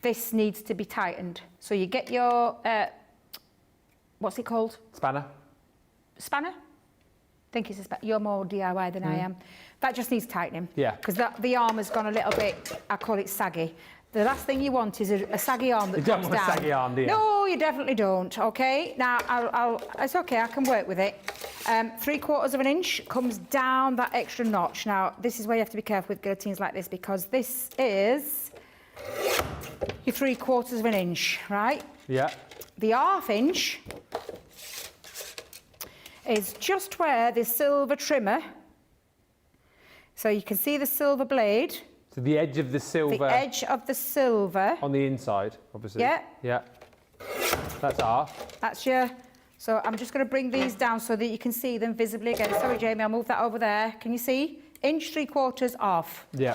This needs to be tightened. So you get your, what's it called? Spanner. Spanner? I think it's a spanner. You're more DIY than I am. That just needs tightening. Yeah. Because the arm has gone a little bit, I call it saggy. The last thing you want is a saggy arm that comes down. You don't want a saggy arm, do you? No, you definitely don't, OK? Now, it's OK, I can work with it. 3/4 inch comes down that extra notch. Now, this is where you have to be careful with guillotines like this, because this is your 3/4 inch, right? Yeah. The 1/2 inch is just where the silver trimmer, so you can see the silver blade. So the edge of the silver. The edge of the silver. On the inside, obviously. Yeah. Yeah. That's 1/2. That's your... So I'm just going to bring these down so that you can see them visibly again. Sorry, Jamie, I'll move that over there. Can you see? Inch 3/4 off. Yeah.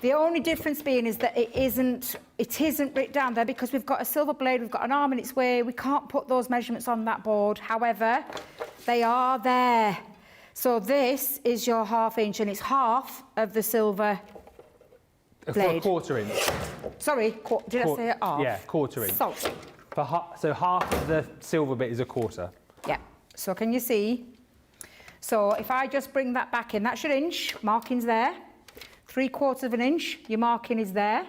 The only difference being is that it isn't written down there because we've got a silver blade, we've got an arm in its way. We can't put those measurements on that board. However, they are there. So this is your 1/2 inch, and it's half of the silver blade. For a 1/4 inch. Sorry, did I say it half? Yeah, 1/4 inch. Sorry. So half of the silver bit is a 1/4. Yeah. So can you see? So if I just bring that back in, that's your inch, marking's there. 3/4 inch, your marking is there.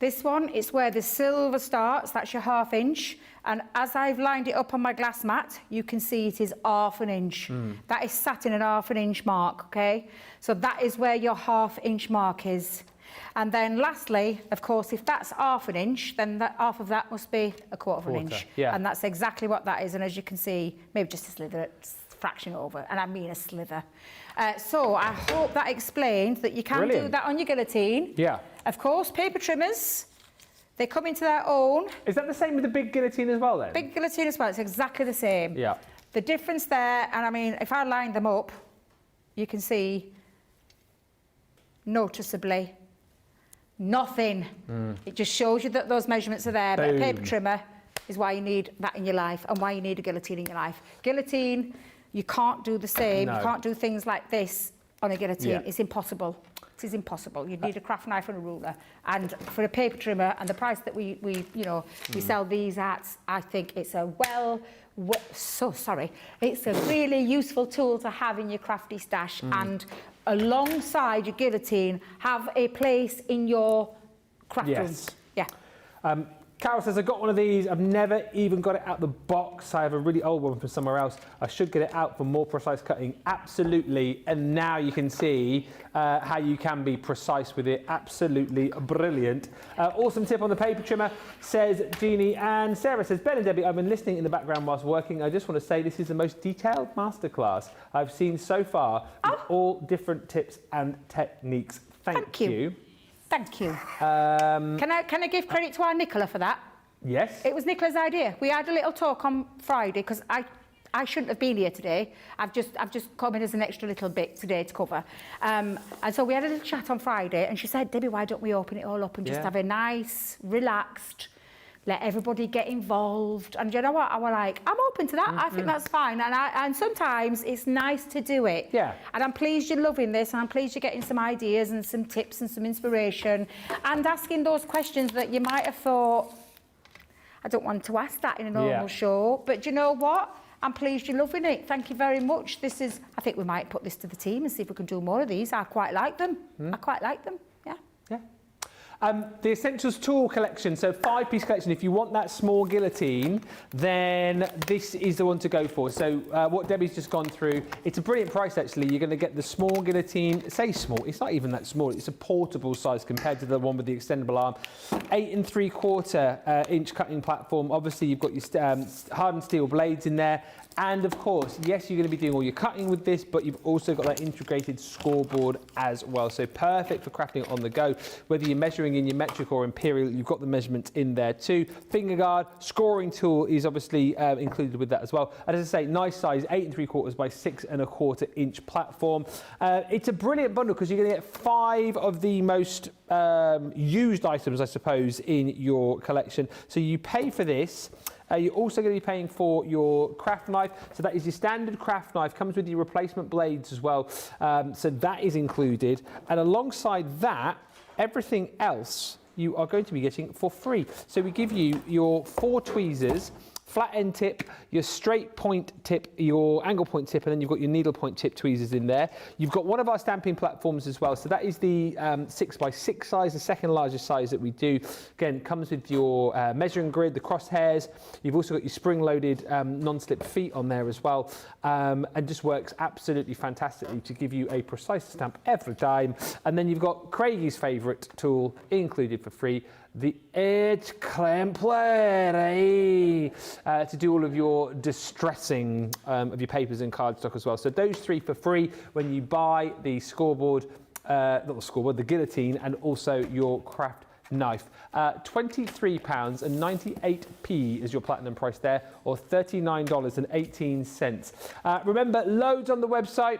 This one is where the silver starts, that's your 1/2 inch, And as I've lined it up on my glass mat, you can see it is 1/2 inch. That is sat in an 1/2 inch mark, okay? So that is where your 1/2 inch mark is. And then lastly, of course, if that's 1/2 inch, then that half of that must be 1/4 inch. Yeah. And that's exactly what that is. And as you can see, maybe just a slither, fraction over, and I mean a slither. So I hope that explains that you can do that on your guillotine. Yeah. Of course, paper trimmers, they come into their own. Is that the same with the big guillotine as well then? Big guillotine as well, it's exactly the same. Yeah. The difference there, and I mean, if I line them up, you can see noticeably nothing. It just shows you that those measurements are there. But a paper trimmer is why you need that in your life and why you need a guillotine in your life. Guillotine, you can't do the same. No. You can't do things like this on a guillotine. Yeah. It's impossible. It is impossible. You need a craft knife and a ruler. And for a paper trimmer, and the price that we sell these at, I think it's a it's a really useful tool to have in your crafty stash. And alongside your guillotine, have a place in your craft room. Yeah. Carol says, I got one of these. I've never even got it out the box. I have a really old one from somewhere else. I should get it out for more precise cutting. Absolutely. And now you can see how you can be precise with it. Absolutely brilliant. Awesome tip on the paper trimmer, says Jeannie. And Sarah says, Ben and Debbie, I've been listening in the background whilst working. I just want to say this is the most detailed masterclass I've seen so far with all different tips and techniques. Thank you. Thank you. Can I give credit to our Nicola for that? Yes. It was Nicola's idea. We had a little talk on Friday because I shouldn't have been here today. I've just come in as an extra little bit today to cover. And so we had a little chat on Friday and she said, Debbie, why don't we open it all up and just have a nice, relaxed, let everybody get involved. And you know what? I was like, I'm open to that. I think that's fine. And sometimes it's nice to do it. Yeah. And I'm pleased you're loving this. And I'm pleased you're getting some ideas and some tips and some inspiration. And asking those questions that you might have thought, I don't want to ask that in a normal show. But you know what? I'm pleased you're loving it. Thank you very much. I think we might put this to the team and see if we can do more of these. I quite like them. I quite like them. Yeah. Yeah. The Essentials Tool collection, so 5-piece collection. If you want that small guillotine, then this is the one to go for. So what Debbie's just gone through, it's a brilliant price actually. You're going to get the small guillotine, say small, it's not even that small, it's a portable size compared to the one with the extendable arm. 8 3/4 inch cutting platform. Obviously you've got your hardened steel blades in there. And of course, yes, you're going to be doing all your cutting with this, but you've also got that integrated scoreboard as well. So perfect for crafting on the go. Whether you're measuring in your metric or imperial, you've got the measurements in there too. Finger guard, scoring tool is obviously included with that as well. And as I say, nice size, 8 3/4 by 6 1/4 inch platform. It's a brilliant bundle because you're going to get 5 of the most used items, I suppose, in your collection. So you pay for this. You're also going to be paying for your craft knife. So that is your standard craft knife. Comes with your replacement blades as well. So that is included. And alongside that, everything else you are going to be getting for free. So we give you your 4 tweezers, flat end tip, your straight point tip, your angle point tip, and then you've got your needle point tip tweezers in there. You've got one of our stamping platforms as well. So that is the 6x6 size, the second largest size that we do. Again, comes with your measuring grid, the crosshairs. You've also got your spring-loaded non-slip feet on there as well. And just works absolutely fantastically to give you a precise stamp every time. And then you've got Craigie's favourite tool included for free, the edge clamper, to do all of your distressing of your papers and cardstock as well. So those 3 for free when you buy the scoreboard, not the scoreboard, the guillotine, and also your craft knife. £23.98 is your platinum price there, or $39.18. Remember, loads on the website.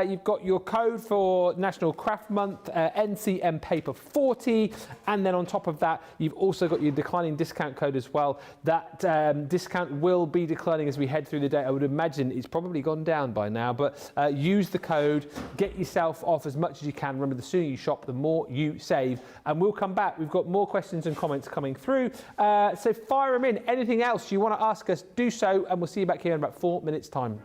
You've got your code for National Craft Month, NCM Paper 40, and then on top of that, you've also got your declining discount code as well. That discount will be declining as we head through the day. I would imagine it's probably gone down by now, but use the code, get yourself off as much as you can. Remember, the sooner you shop, the more you save. And we'll come back. We've got more questions and comments coming through. So fire them in. Anything else you want to ask us, do so, and we'll see you back here in about 4 minutes' time.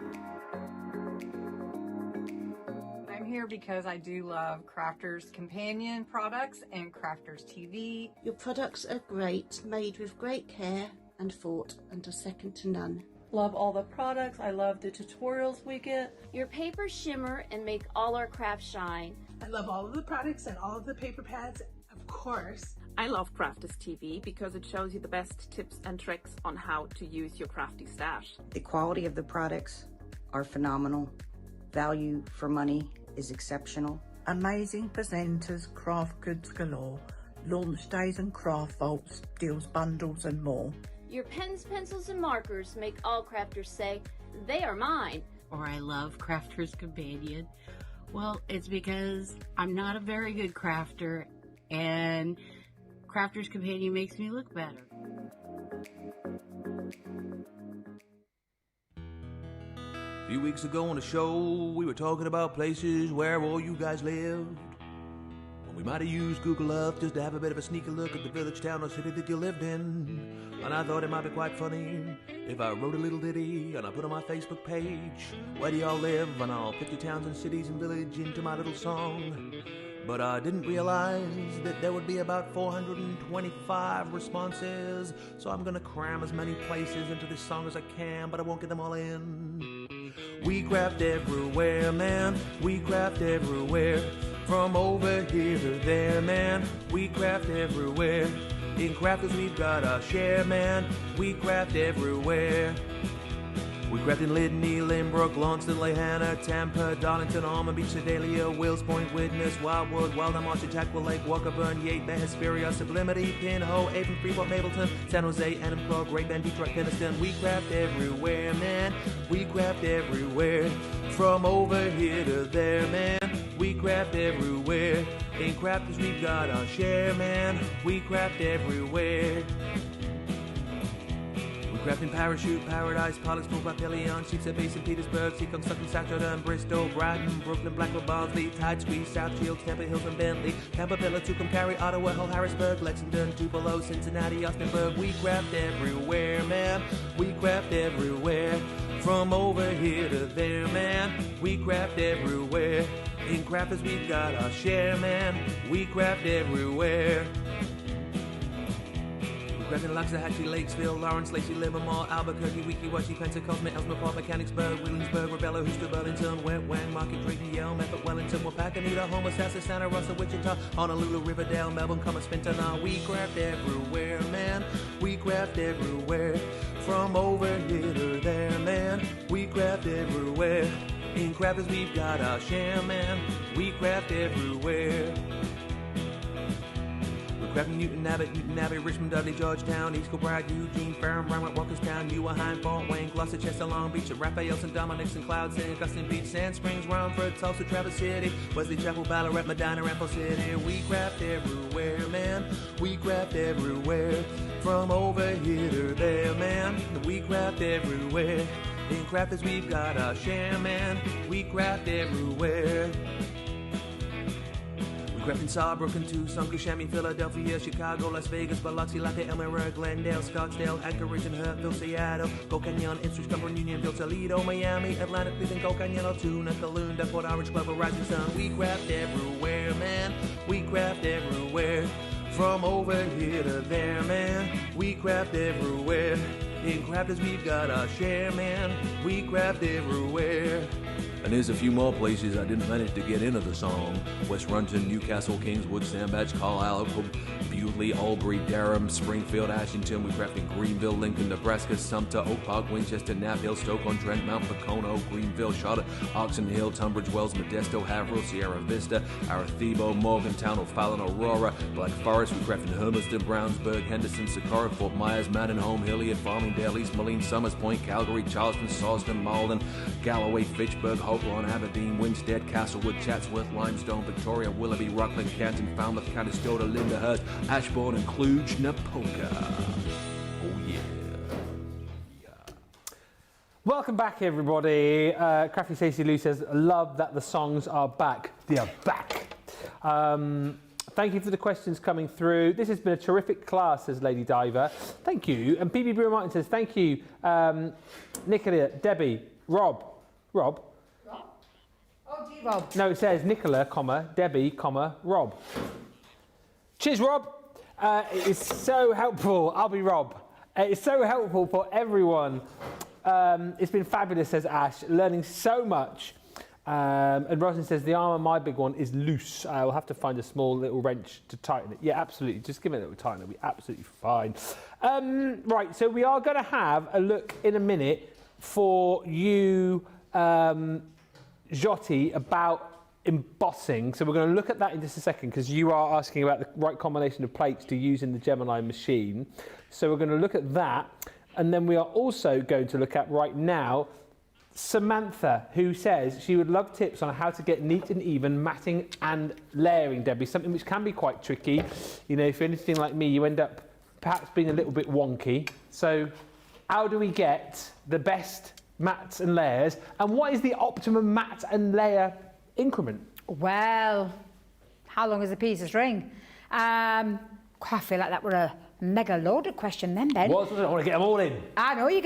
I'm here because I do love Crafters Companion products and Crafters TV. Your products are great, made with great care, and fought and are second to none. Love all the products. I love the tutorials we get. Your papers shimmer and make all our crafts shine. I love all of the products and all of the paper pads, of course. I love Crafters TV because it shows you the best tips and tricks on how to use your crafty stash. The quality of the products are phenomenal. Value for money is exceptional. Amazing presenters, craft goods galore, launch days and craft vaults, deals bundles and more. Your pens, pencils, and markers make all crafters say, they are mine. Or I love Crafter's Companion. Well, it's because I'm not a very good crafter, and Crafter's Companion makes me look better. A few weeks ago on the show, we were talking about places where all you guys lived. We might have used Google Earth just to have a bit of a sneaky look at the village, town, or city that you lived in. And I thought it might be quite funny if I wrote a little ditty and I put on my Facebook page, where do y'all live? And I'll put your towns and cities and village into my little song. But I didn't realize that there would be about 425 responses, so I'm gonna cram as many places into this song as I can, but I won't get them all in. We craft everywhere, man, we craft everywhere. From over here to there, man, we craft everywhere. In crafters we've got our share, man, we craft everywhere. We craft in Lydney, Lynbrook, Launceston, Lehana, Tampa, Darlington, Almond Beach, Sedalia, Wills Point, Widnes, Wildwood, Wildham, Archer, Jackwell Lake, Walkerburn, Yate, Bay, Hesperia, Sublimity, Pinhole, Avon, Freeport, Mableton, San Jose, Enumclaw, Great Bend, Detroit, Penniston. We craft everywhere, man, we craft everywhere. From over here to there, man, we craft everywhere. In crafters we've got our share, man, we craft everywhere. We craft in Parachute, Paradise, Pollux, Papillion, Sheepshead Bay, St. Petersburg, Seacon, Sutton, Saturday, Bristol, Brighton, Brooklyn, Blackwell, Barnsley, Tide Squeeze, South Shields, Tampa Hills and Bentley, Tampa, Pillar, Tucum, Cary, Ottawa, Hull, Harrisburg, Lexington, Tupelo, Cincinnati, Austinburg. We craft everywhere, man, we craft everywhere. From over here to there, man, we craft everywhere. In crafters we've got our share, man, we craft everywhere. We craft in Loxahatchee, Lakesville, Lawrence, Lacey, Livermore, Albuquerque, Weeki-Wachee, Pensacola, Ellsmere Park, Mechanicsburg, Williamsburg, Rebella, Houston, Burlington, Wet Wang, Market, Drayton, Yale, Memphis, Wellington, Wapakoneta, Homer, Sassa, Santa Rosa, Wichita, Honolulu, Riverdale, Melbourne, Commerce, Spinton. We craft everywhere, man, we craft everywhere. From over here to there, man, we craft everywhere. In crafters we've got our share, man, we craft everywhere. We craft in Newton Abbey, Richmond, Dudley, Georgetown, East Kilbride, Eugene, Ferrum, Brownwood, Walkerstown, Newarheim, Fort Wayne, Gloucester, Chester, Long Beach, Raphael, St. Dominic's, St. Cloud, St. Augustine Beach, Sand Springs, Romford, Tulsa, Traverse City, Wesley Chapel, Ballarat, Medina, Ramble City. We craft everywhere, man, we craft everywhere. From over here to there, man, we craft everywhere. In crafters we've got our share, man, we craft everywhere. We craft in Sawbrook, Tucson, Kissimmee, Philadelphia, Chicago, Las Vegas, Biloxi, Lafayette, Elmira, Glendale, Scottsdale, Anchorage, and Hurtville, Seattle, Gold Canyon, Ipswich, Cumberland, Unionville, Toledo, Miami, Atlanta, Cleveland, Gold Canyon, Altoona, Calounda, Port Orange, Glover, Rising Sun. We craft everywhere, man, we craft everywhere. From over here to there, man, we craft everywhere. In crafters we've got our share, man, we craft everywhere. And there's a few more places I didn't manage to get into the song. West Runton, Newcastle, Kingswood, Sandbach, Carlisle, Bewley, Albury, Durham, Springfield, Ashington. We craft in Greenville, Lincoln, Nebraska, Sumter, Oak Park, Winchester, Knapp Hill, Stoke-on-Trent, Mount Pocono, Greenville, Charlotte, Oxon Hill, Tunbridge Wells, Modesto, Haverhill, Sierra Vista, Arecibo, Morgantown, O'Fallon, Aurora, Black Forest. We craft in Hermiston, Brownsburg, Henderson, Socorro, Fort Myers, Mandenholm, Hilliard, Farmingdale, East Moline, Summers Point, Calgary, Charleston, Salisbury, Malden, Galloway, Fitchburg, Hopewell, Aberdeen, Winstead, Castlewood, Chatsworth, Limestone, Victoria, Willoughby, Rockland, Canton, Falmouth, Conestoga, Lyndhurst, Ashbourne, and Cluj-Napoca. Oh yeah. Welcome back, everybody. Crafty Stacey Lou says, love that the songs are back. They are back. Thank you for the questions coming through. This has been a terrific class, says Lady Diver. Thank you. And PB Brewer Martin says, thank you. Nicola, Debbie, Rob. Oh, gee, Rob. No, it says Nicola, Debbie, Rob. Cheers, Rob. It is so helpful. I'll be Rob. It's so helpful for everyone. It's been fabulous, says Ash, learning so much. And Rosalind says, the arm on my big one is loose. I'll have to find a small little wrench to tighten it. Yeah, absolutely. Just give it a little tighten. It'll be absolutely fine. Right, so we are going to have a look in a minute for you, Jyoti, about embossing. So we're going to look at that in just a second because you are asking about the right combination of plates to use in the Gemini machine. So we're going to look at that. And then we are also going to look at right now Samantha, who says she would love tips on how to get neat and even matting and layering, Debbie, something which can be quite tricky. You know, if you're anything like me, you end up perhaps being a little bit wonky. So how do we get the best mats and layers? And what is the optimum mat and layer increment? Well, how long is a piece of string? I feel like that were a mega loaded question then, Ben. What? I want to get them all in. I know you're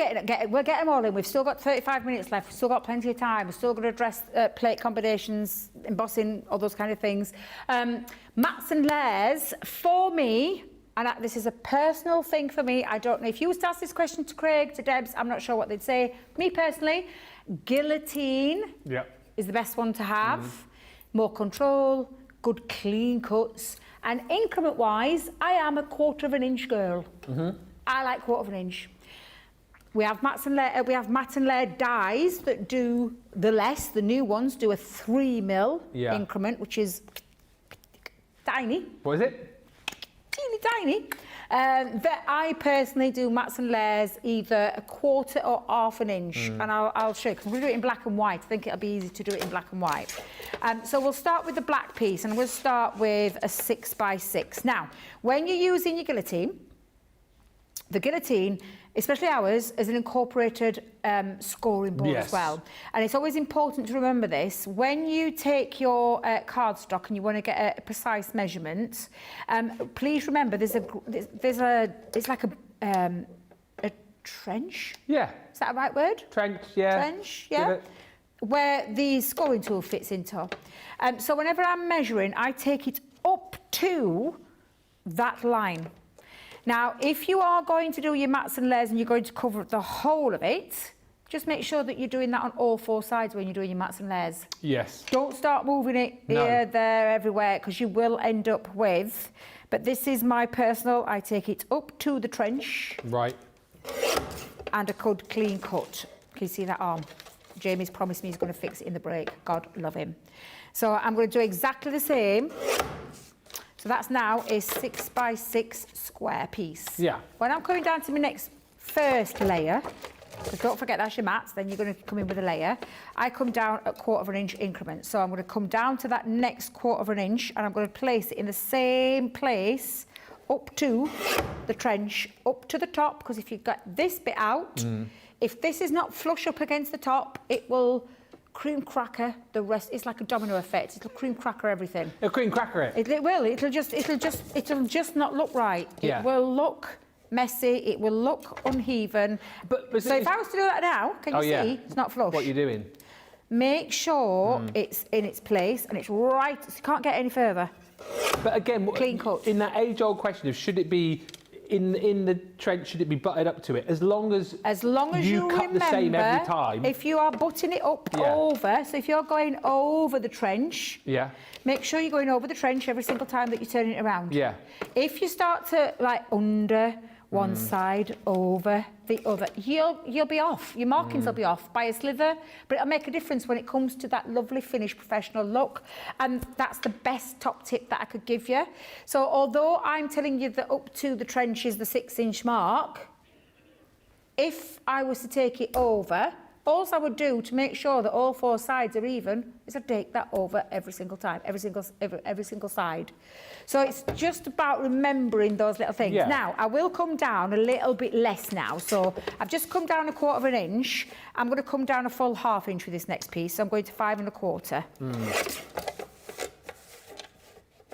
we'll get them all in. We've still got 35 minutes left. We've still got plenty of time. We're still going to address plate combinations, embossing, all those kind of things. Mats and layers, for me, and this is a personal thing for me, I don't know if you was to ask this question to Craig, to Debs, I'm not sure what they'd say. Me personally, guillotine is the best one to have. More control, good clean cuts. And increment-wise, I am a 1/4 inch girl. I like 1/4 inch. We have mat and layer dies that do the new ones do a 3 mil increment, which is tiny. What is it? Teeny tiny. That I personally do mats and layers either a 1/4 or 1/2 inch, and I'll show you because I'm going to do it in black and white. I think it'll be easy to do it in black and white. So we'll start with the black piece, and we'll start with a 6x6. Now, when you're using your guillotine, the guillotine, especially ours, is an incorporated scoring board as well. And it's always important to remember this. When you take your cardstock and you want to get a precise measurement, please remember it's like a trench. Yeah. Is that a right word? Trench, yeah. Trench, yeah. Where the scoring tool fits into. So whenever I'm measuring, I take it up to that line. Now, if you are going to do your mats and layers and you're going to cover the whole of it, just make sure that you're doing that on all 4 sides when you're doing your mats and layers. Yes. Don't start moving it here, there, everywhere, because you will end up with, but this is my personal, I take it up to the trench. Right. And a good clean cut. Can you see that arm? Jamie's promised me he's going to fix it in the break. God love him. So I'm going to do exactly the same. So that's now a 6x6 square piece. Yeah. When I'm coming down to my first layer, because don't forget that's your mats, then you're going to come in with a layer. I come down at 1/4 inch increments. So I'm going to come down to that next 1/4 inch and I'm going to place it in the same place up to the trench, up to the top, because if you've got this bit out, if this is not flush up against the top, it will cream cracker the rest. It's like a domino effect. It'll cream cracker everything. It'll cream cracker it? It will. It'll just not look right. Yeah. It will look messy. It will look uneven. So if I was to do that now, can you see? It's not flush. What you're doing? Make sure it's in its place and it's right. So you can't get any further. But again, clean cut. In that age-old question of should it be in the trench, should it be butted up to it? As long as you cut remember, the same every time. If you are butting it up over, so if you're going over the trench, make sure you're going over the trench every single time that you're turning it around. Yeah. If you start to like under one side, over the other, you'll be off. Your markings will be off by a slither, but it'll make a difference when it comes to that lovely finished professional look. And that's the best top tip that I could give you. So although I'm telling you that up to the trench is the 6-inch mark, if I was to take it over, all I would do to make sure that all 4 sides are even is I'd take that over every single time, every single side. So it's just about remembering those little things. Now, I will come down a little bit less now. So I've just come down a 1/4 inch. I'm going to come down a full 1/2 inch with this next piece. So I'm going to 5 1/4.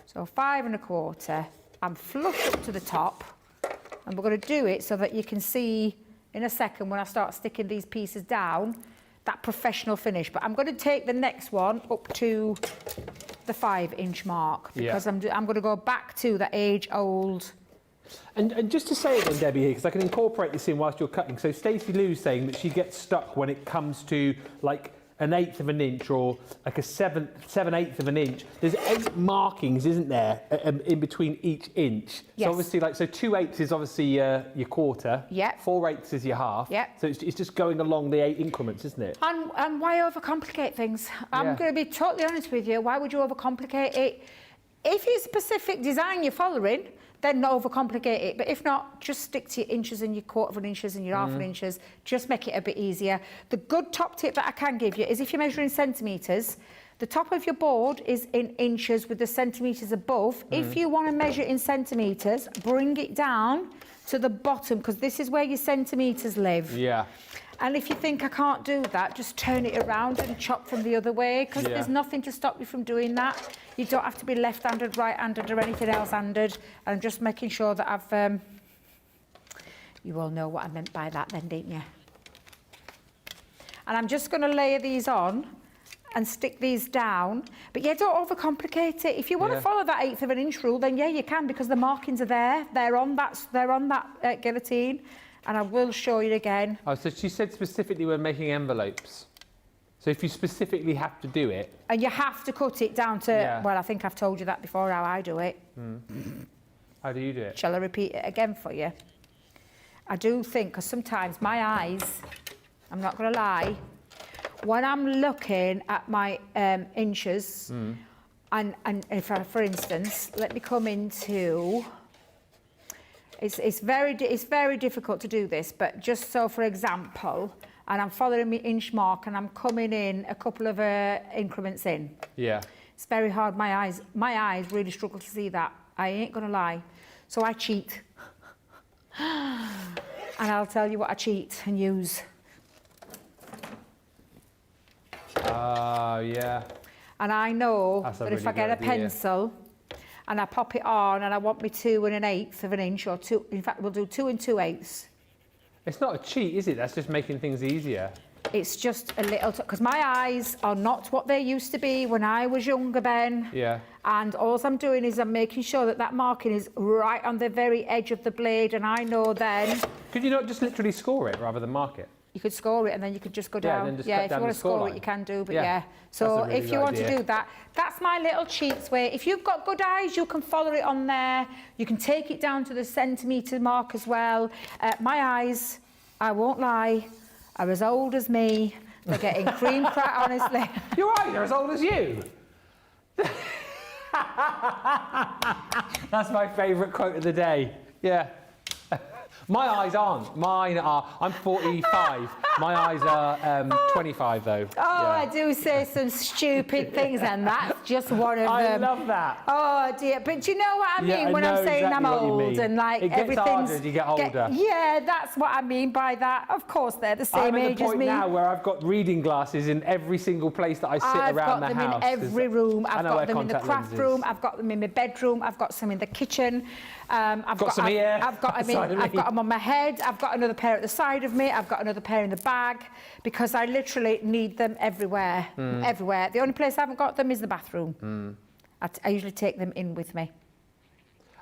So 5 1/4. I'm flush up to the top. And we're going to do it so that you can see in a second when I start sticking these pieces down, that professional finish. But I'm going to take the next one up to the 5-inch mark because I'm going to go back to the age-old And just to say it then, Debbie, here, because I can incorporate this in whilst you're cutting. So Stacey Lou's saying that she gets stuck when it comes to like 1/8 of an inch or like a 7/8 of an inch. There's 8 markings, isn't there, in between each inch? Yes. So obviously, like, so 2/8 is obviously your quarter. Yep. 4/8 is your half. Yep. So it's just going along the 8 increments, isn't it? And why overcomplicate things? I'm going to be totally honest with you. Why would you overcomplicate it? If it's a specific design you're following, then overcomplicate it. But if not, just stick to your inches and your 1/4 of an inches and your 1/2 of an inches. Just make it a bit easier. The good top tip that I can give you is if you're measuring centimetres, the top of your board is in inches with the centimetres above. If you want to measure in centimetres, bring it down to the bottom, because this is where your centimetres live. Yeah. And if you think I can't do that, just turn it around and chop from the other way, because there's nothing to stop you from doing that. You don't have to be left-handed, right-handed or anything else-handed. I'm just making sure that I've... you all know what I meant by that then, didn't you? And I'm just going to layer these on and stick these down. But yeah, don't overcomplicate it. If you want to follow that 1/8 of an inch rule, then yeah, you can, because the markings are there. They're on that guillotine. And I will show you again. Oh, so she said specifically we're making envelopes. So if you specifically have to do it... And you have to cut it down to... Well, I think I've told you that before, how I do it. How do you do it? Shall I repeat it again for you? I do think, because sometimes my eyes, I'm not going to lie, when I'm looking at my inches, and if I, for instance, let me come into... It's very difficult to do this, but just so, for example, and I'm following my inch mark and I'm coming in a couple of increments in. Yeah. It's very hard. My eyes really struggle to see that. I ain't gonna lie. So I cheat. And I'll tell you what I cheat and use. Yeah. And I know that if I get a idea. pencil and I pop it on and I want me 2 1/8 of an inch, or 2, in fact, we'll do 2 2/8. It's not a cheat, is it? That's just making things easier. It's just a little, because my eyes are not what they used to be when I was younger, Ben. Yeah. And all I'm doing is I'm making sure that that marking is right on the very edge of the blade, and I know then... Could you not just literally score it rather than mark it? You could score it and then you could just go down. And then just if cut you down want the to score score it, you can do, but Yeah. So That's a really if you good want to idea. do that, that's my little cheats way. If you've got good eyes, you can follow it on there. You can take it down to the centimetre mark as well. My eyes, I won't lie, are as old as me. They're getting cream, quite honestly. You're right, they're as old as you. That's my favourite quote of the day. Yeah. My eyes aren't. Mine are. I'm 45. My eyes are 25 though. Oh, I do say some stupid things, and that's just one of them. I love that. Oh dear, but do you know what I mean Yeah, I when I'm know saying exactly I'm what you old mean. and like It gets everything's... harder as you get older. Yeah, that's what I mean by that. Of course, they're the same I'm at age the as point me. now where I've got reading glasses in every single place that I sit I've around got the them house. in every room. I've I know got where them in the contact craft lenses. room. I've got them in my bedroom. I've got some in the kitchen. I've got some here, I've got them side of I've me. got them on my head. I've got another pair at the side of me. I've got another pair in the bag, because I literally need them everywhere. Everywhere. The only place I haven't got them is the bathroom. I usually take them in with me.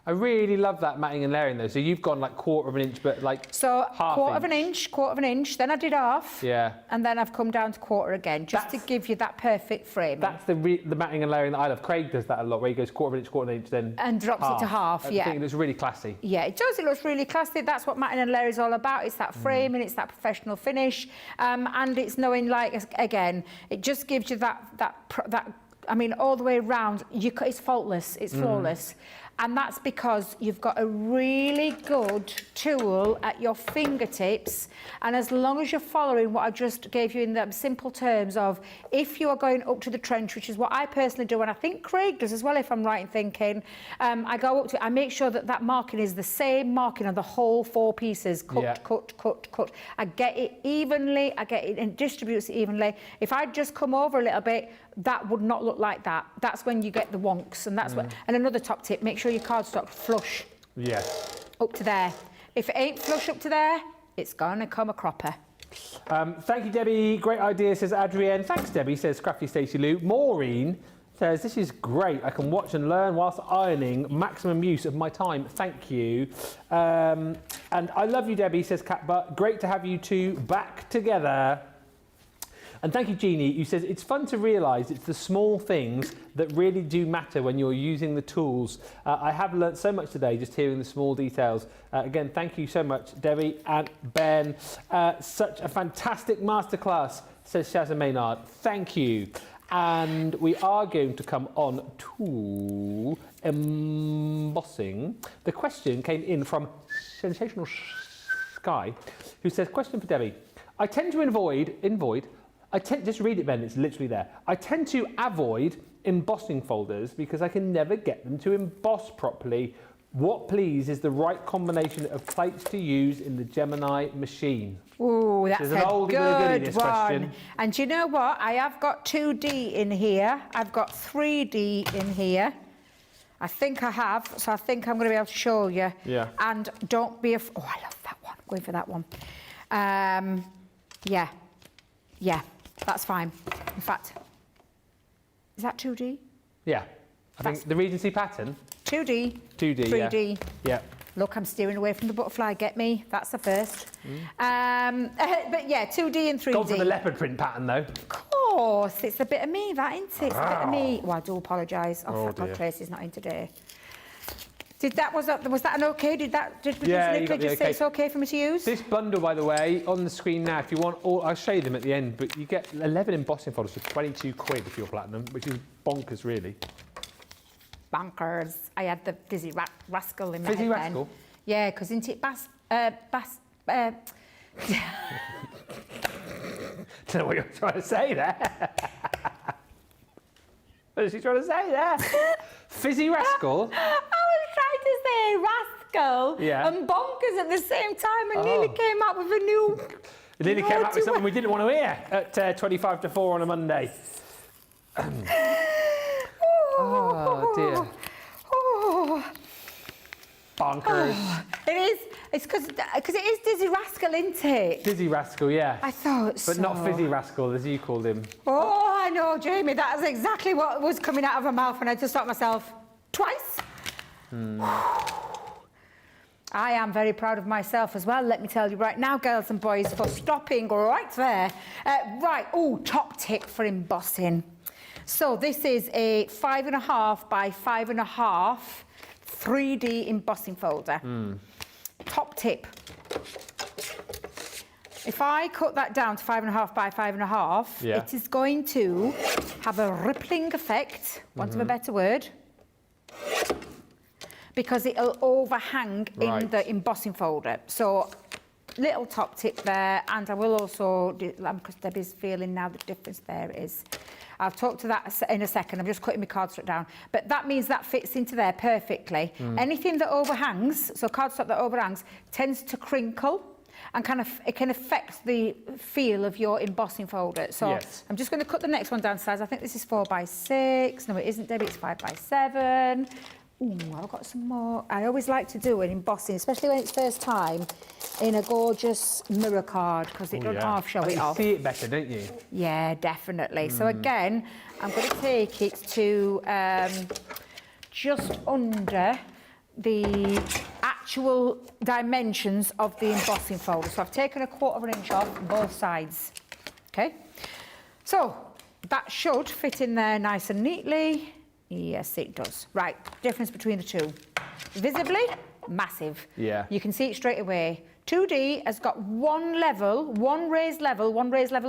I really love that matting and layering though. So you've gone like 1/4 of an inch, but like So half 1/4 of an inch, 1/4 of an inch. Then I did half. Yeah. And then I've come down to 1/4 again, just to give you that perfect frame. That's the matting and layering that I love. Craig does that a lot, where he goes 1/4 of an inch, 1/4 of an inch, then And drops it to half, I yeah. think it looks really classy. Yeah, it does. It looks really classy. That's what matting and layer is all about. It's that frame and it's that professional finish. And it's knowing, like, again, it just gives you that I mean, all the way around, it's faultless. It's flawless. And that's because you've got a really good tool at your fingertips. And as long as you're following what I just gave you in the simple terms of, if you are going up to the trench, which is what I personally do, and I think Craig does as well, if I'm right in thinking, I go up to it, I make sure that that marking is the same marking on the whole 4 pieces. Cut, cut, cut, cut. I get it evenly, I get it and distributes it evenly. If I just come over a little bit, that would not look like that. That's when you get the wonks, and that's what. And another top tip: make sure your cardstock flush. Yeah. Up to there. If it ain't flush up to there, it's gonna come a cropper. Thank you, Debbie. Great idea, says Adrienne. Thanks, Debbie, says Crafty Stacey Lou. Maureen says, this is great. I can watch and learn whilst ironing. Maximum use of my time. Thank you. And I love you, Debbie, says Catbutt. Great to have you two back together. And thank you, Jeannie, who says, it's fun to realise it's the small things that really do matter when you're using the tools. I have learnt so much today just hearing the small details. Again, thank you so much, Debbie and Ben. Such a fantastic masterclass, says Shazza Maynard. Thank you. And we are going to come on to embossing. The question came in from Sensational Sky, who says, question for Debbie. I tend to just read it, Ben, it's literally there. I tend to avoid embossing folders because I can never get them to emboss properly. What, please, is the right combination of plates to use in the Gemini machine? Ooh, that's an old goodie, this one. question. And do you know what? I have got 2D in here. I've got 3D in here. I think I have, so I think I'm going to be able to show you. Yeah. And don't be afraid. Oh, I love that one. Going for that one. Yeah, that's fine. In fact, is that 2D? Yeah. I think the Regency pattern. 2D. 2D, 3D. Yeah. Look, I'm steering away from the butterfly. Get me? That's the first. But yeah, 2D and 3D. Gone for the leopard print pattern, though. Of course. It's a bit of me, that, isn't it? It's a bit of me. Well, I do apologise. Oh, thank God Tracy's not in today. Was that an okay? Did you say it's okay for me to use? This bundle, by the way, on the screen now, if you want all, I'll show you them at the end, but you get 11 embossing folders for 22 quid if you're platinum, which is bonkers, really. Bonkers. I had the Fizzy Rascal in my Fizzy head Rascal? then. Yeah, because isn't it Don't know what you're trying to say there. What is she trying to say there? Fizzy Rascal? I was trying to say rascal and bonkers at the same time and nearly came up with a new... It nearly came up with something we didn't want to hear at 25 to 4 on a Monday. Oh, dear. Oh. Bonkers. Oh, it is. It's because it is Dizzy Rascal, isn't it? Dizzy Rascal, yeah. I thought so. But not Fizzy Rascal, as you called him. Oh, I know, Jamie. That is exactly what was coming out of her mouth, and I just thought myself, twice. I am very proud of myself as well, let me tell you right now, girls and boys, for stopping right there. Top tip for embossing. So this is a 5.5 by 5.5 3D embossing folder. Top tip. If I cut that down to 5.5 by 5.5, it is going to have a rippling effect, want of a better word, because it'll overhang in the embossing folder. So, little top tip there, and I will also, because Debbie's feeling now the difference there is. I'll talk to that in a second. I'm just cutting my cardstock down. But that means that fits into there perfectly. Anything that overhangs, so cardstock that overhangs, tends to crinkle and it can affect the feel of your embossing folder. So I'm just going to cut the next one down to size. I think this is 4 by 6. No, it isn't, Debbie. It's 5 by 7. Ooh, I've got some more. I always like to do an embossing, especially when it's first time, in a gorgeous mirror card, because it doesn't half show it off. You see it better, don't you? Yeah, definitely. So again, I'm going to take it to just under the actual dimensions of the embossing folder. So I've taken 1/4 inch off both sides. Okay. So that should fit in there nice and neatly. Yes, it does. Right, difference between the two. Visibly, massive. Yeah. You can see it straight away. 2D has got one raised level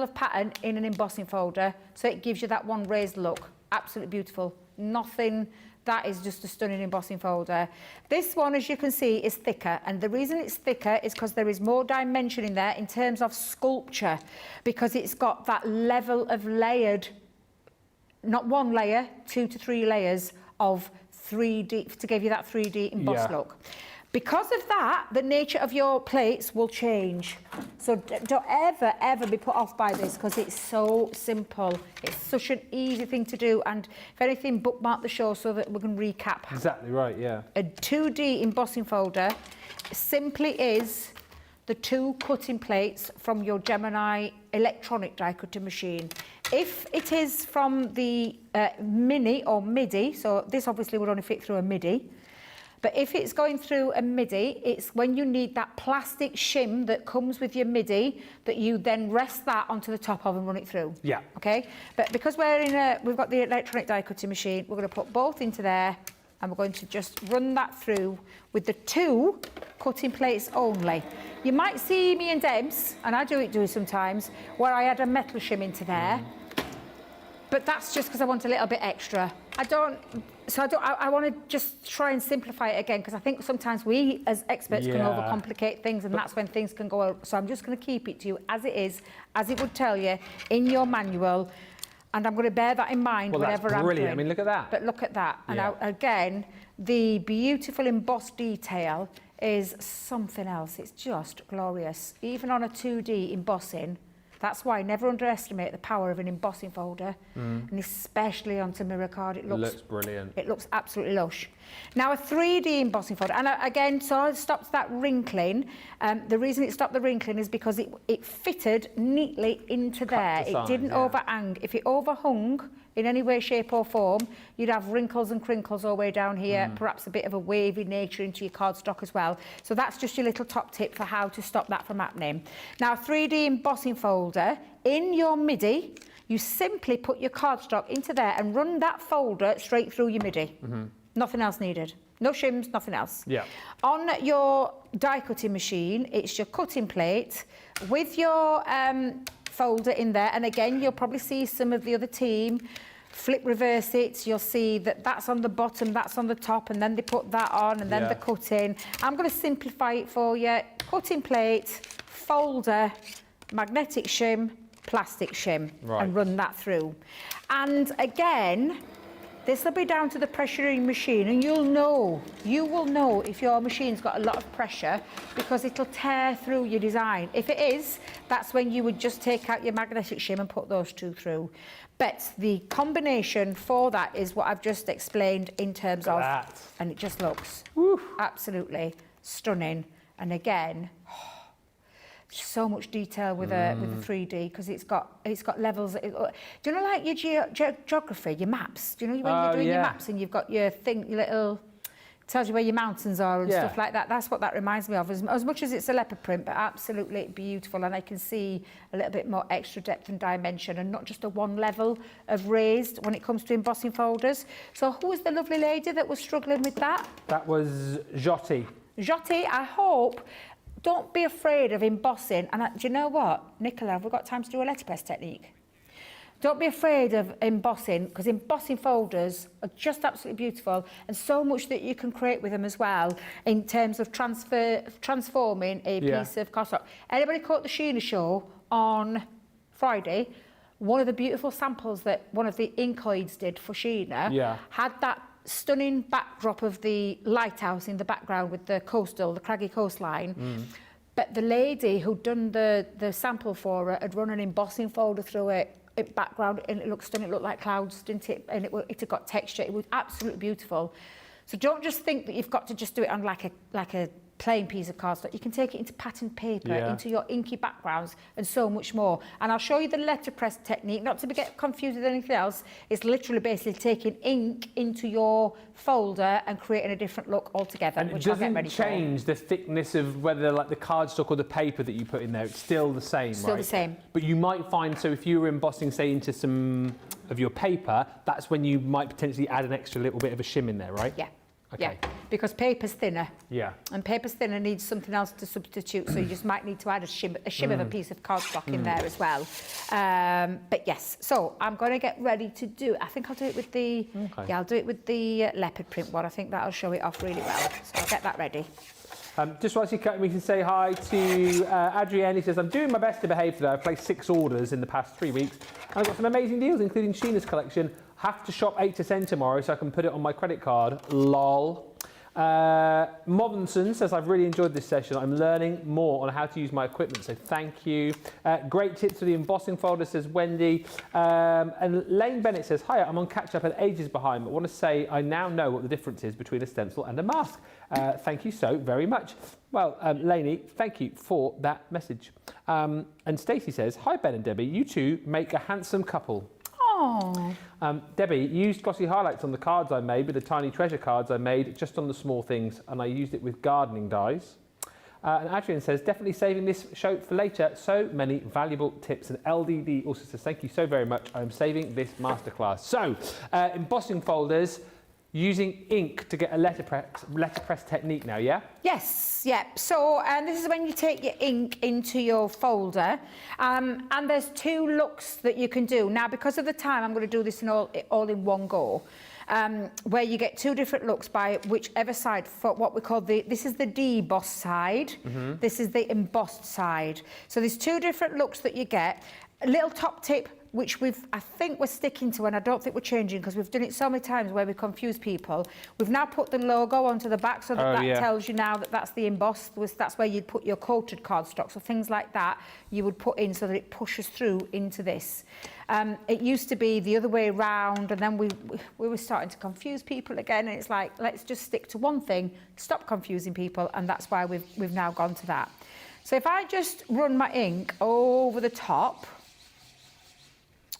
of pattern in an embossing folder, so it gives you that one raised look. Absolutely beautiful. Nothing, that is just a stunning embossing folder. This one, as you can see, is thicker, and the reason it's thicker is because there is more dimension in there in terms of sculpture, because it's got that level of layered, not one layer, 2 to 3 layers of 3D, to give you that 3D embossed look. Because of that, the nature of your plates will change. So don't ever be put off by this, because it's so simple. It's such an easy thing to do, and if anything, bookmark the show so that we can recap. Exactly right, yeah. A 2D embossing folder simply is the 2 cutting plates from your Gemini electronic die cutting machine. If it is from the Mini or Midi, so this obviously would only fit through a Midi, but if it's going through a Midi, it's when you need that plastic shim that comes with your Midi that you then rest that onto the top of and run it through. Yeah. Okay, but because we've got the electronic die cutting machine, we're going to put both into there and we're going to just run that through with the 2 cutting plates only. You might see me and Debs, and I do it sometimes, where I add a metal shim into there, but that's just because I want a little bit extra. I want to just try and simplify it again, because I think sometimes we as experts can overcomplicate things, and that's when things can go out. So I'm just going to keep it to you as it is, as it would tell you in your manual, and I'm going to bear that in mind whenever I'm doing. Brilliant. I mean, look at that. But look at that. And again, the beautiful embossed detail is something else. It's just glorious. Even on a 2D embossing, that's why I never underestimate the power of an embossing folder, and especially onto mirror card. It looks brilliant. It looks absolutely lush. Now a 3D embossing folder, and again, so it stops that wrinkling. The reason it stopped the wrinkling is because it fitted neatly into there. It didn't overhang. If it overhung in any way, shape or form, you'd have wrinkles and crinkles all the way down here, perhaps a bit of a wavy nature into your cardstock as well. So that's just your little top tip for how to stop that from happening. Now, 3D embossing folder, in your Midi, you simply put your cardstock into there and run that folder straight through your Midi. Nothing else needed. No shims, nothing else. Yeah. On your die cutting machine, it's your cutting plate with your folder in there, and again you'll probably see some of the other team flip reverse it. You'll see that that's on the bottom, that's on the top, and then they put that on, and then the cutting. I'm going to simplify it for you. Cutting plate, folder, magnetic shim, plastic shim, and run that through. And again, this will be down to the pressuring machine, and you will know if your machine's got a lot of pressure, because it'll tear through your design. If it is, that's when you would just take out your magnetic shim and put those 2 through. But the combination for that is what I've just explained in terms of, and it just looks absolutely stunning. And again, so much detail with a 3D, because it's got levels. Do you know, like your geography, your maps? Do you know when you're doing your maps and you've got your thing, your little, tells you where your mountains are and stuff like that? That's what that reminds me of. As much as it's a leopard print, but absolutely beautiful, and I can see a little bit more extra depth and dimension, and not just a one level of raised when it comes to embossing folders. So who was the lovely lady that was struggling with that? That was Joti. Joti, I hope. Don't be afraid of embossing. And do you know what, Nicola, have we got time to do a letterpress technique? Don't be afraid of embossing, because embossing folders are just absolutely beautiful, and so much that you can create with them as well in terms of transforming a piece of cardstock. Anybody caught the Sheena show on Friday? One of the beautiful samples that one of the inkoids did for Sheena had that stunning backdrop of the lighthouse in the background with the coastal, the craggy coastline. But the lady who'd done the sample for her had run an embossing folder through it background, and it looked stunning. It looked like clouds, didn't it? And it had got texture. It was absolutely beautiful. So don't just think that you've got to just do it on like a plain piece of cardstock. You can take it into patterned paper, into your inky backgrounds, and so much more. And I'll show you the letterpress technique, not to get confused with anything else. It's literally basically taking ink into your folder and creating a different look altogether. And it doesn't change the thickness of whether like the cardstock or the paper that you put in there. It's still the same, right? Still the same. But you might find, so if you were embossing, say, into some of your paper, that's when you might potentially add an extra little bit of a shim in there, right? Yeah. Okay. Yeah, because paper's thinner. Yeah. And paper's thinner needs something else to substitute, so you just might need to add a shim of a piece of cardstock in there as well. But yes, so I'm going to get ready to do. I think I'll do it with the. Yeah, I'll do it with the leopard print one. I think that'll show it off really well. So I'll get that ready. Just whilst you're cutting, we can say hi to Adrienne. He says, I'm doing my best to behave today. I've placed 6 orders in the past 3 weeks, and I've got some amazing deals, including Sheena's collection. Have to shop 8 to 10 tomorrow so I can put it on my credit card. Lol. Movenson says, I've really enjoyed this session. I'm learning more on how to use my equipment, so thank you. Great tips for the embossing folder, says Wendy. And Lane Bennett says, hi, I'm on catch up and ages behind, but want to say I now know what the difference is between a stencil and a mask. Thank you so very much. Well, Lainey, thank you for that message. And Stacey says, hi Ben and Debbie, you two make a handsome couple. Oh. Debbie used glossy highlights on the cards I made with the tiny treasure cards I made just on the small things, and I used it with gardening dies. And Adrian says, definitely saving this show for later. So many valuable tips. And LDD also says, thank you so very much. I'm saving this masterclass. So, embossing folders, using ink to get a letterpress technique now, yeah? Yes, yeah. So this is when you take your ink into your folder, and there's 2 looks that you can do. Now, because of the time, I'm going to do this all in one go, where you get 2 different looks by whichever side, for what we call this is the deboss side, this is the embossed side. So there's 2 different looks that you get. A little top tip, which I think we're sticking to, and I don't think we're changing because we've done it so many times where we confuse people. We've now put the logo onto the back so that tells you now that that's the embossed. That's where you'd put your coated cardstock. So things like that you would put in so that it pushes through into this. It used to be the other way around, and then we were starting to confuse people again, and it's like, let's just stick to one thing, stop confusing people, and that's why we've now gone to that. So if I just run my ink over the top,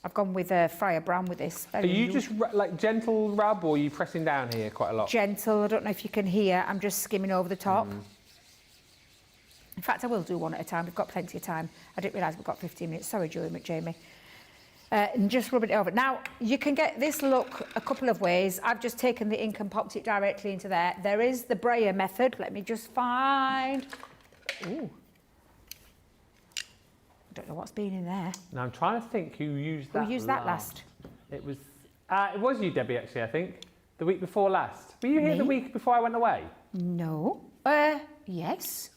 I've gone with Fryer Brown with this. Are you just like gentle rub, or are you pressing down here quite a lot? Gentle. I don't know if you can hear. I'm just skimming over the top. In fact, I will do one at a time. We've got plenty of time. I didn't realise we've got 15 minutes. Sorry, Julie McJamie. And just rubbing it over. Now, you can get this look a couple of ways. I've just taken the ink and popped it directly into there. There is the brayer method. Let me just find... Ooh. I don't know what's been in there. Now I'm trying to think who used that. Who used that last? It was you, Debbie, actually, I think. The week before last. Were you here the week before I went away? No. Yes.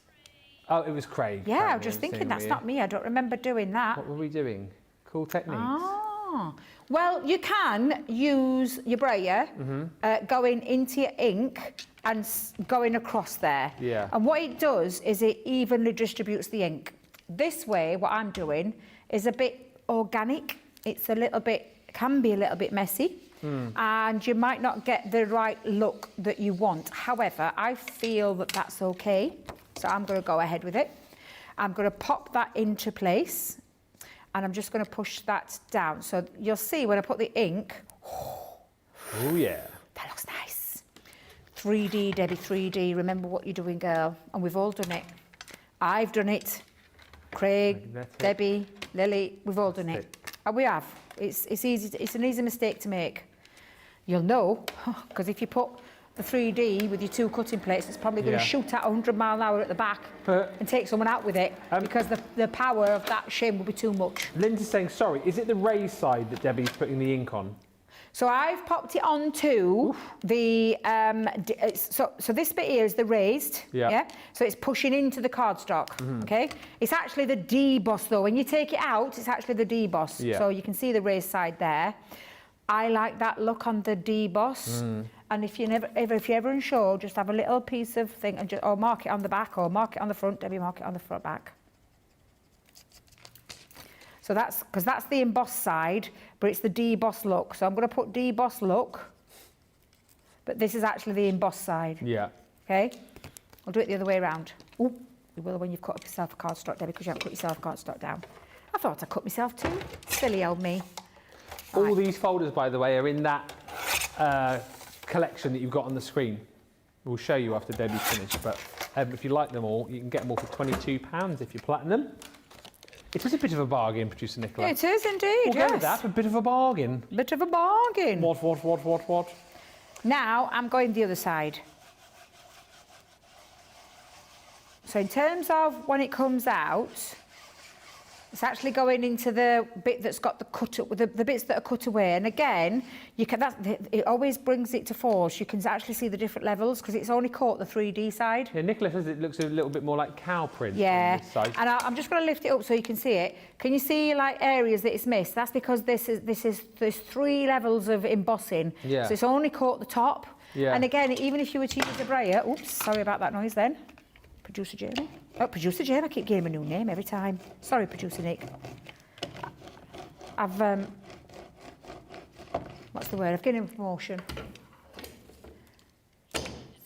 Oh, it was Craig. Yeah, I was just thinking that's not me. I don't remember doing that. What were we doing? Cool techniques. Ah. Well, you can use your brayer going into your ink and going across there. Yeah. And what it does is it evenly distributes the ink. This way, what I'm doing is a bit organic. It's a little bit, can be a little bit messy, and you might not get the right look that you want. However, I feel that that's okay, so I'm going to go ahead with it. I'm going to pop that into place, and I'm just going to push that down. So you'll see when I put the ink. Oh yeah. That looks nice. 3D, Debbie, 3D. Remember what you're doing, girl. And we've all done it. I've done it. Craig, Debbie, Lily, we've all done it. And we have. It's easy. It's an easy mistake to make. You'll know, because if you put the 3D with your 2 cutting plates, it's probably going to shoot at 100 mile an hour at the back and take someone out with it, because the power of that shim will be too much. Linda's saying, sorry, is it the raised side that Debbie's putting the ink on? So I've popped it onto the, so this bit here is the raised, yeah? So it's pushing into the cardstock, okay? It's actually the deboss though. When you take it out, it's actually the deboss. Yeah. So you can see the raised side there. I like that look on the deboss. And if you're ever unsure, just have a little piece of thing and or mark it on the back or mark it on the front. Debbie, mark it on the front back. So that's, because that's the embossed side, but it's the deboss look. So I'm going to put deboss look, but this is actually the embossed side. Yeah. Okay? I'll do it the other way around. Ooh, you will when you've cut up yourself a cardstock, Debbie, because you haven't cut yourself a cardstock down. I thought I cut myself too. Silly old me. All these folders, by the way, are in that collection that you've got on the screen. We'll show you after Debbie's finished, but if you like them all, you can get them all for £22 if you're platinum. It is a bit of a bargain, Producer Nicola. It is indeed, we'll yes. go with that, a bit of a bargain. Bit of a bargain. What? Now, I'm going the other side. So in terms of when it comes out, It's actually going into the bit that's got the cut, the bits that are cut away. And again, you can. It always brings it to force. You can actually see the different levels because it's only caught the 3D side. Yeah, Nicola says it looks a little bit more like cow print. Yeah, on this side. and I'm just going to lift it up so you can see it. Can you see like areas that it's missed? That's because there's 3 levels of embossing. Yeah. So it's only caught the top. Yeah. And again, even if you were to use a brayer, oops, sorry about that noise then. Producer Jamie. Oh, Producer Jamie, I keep giving him a new name every time. Sorry, Producer Nick. I've, what's the word? I've given him promotion.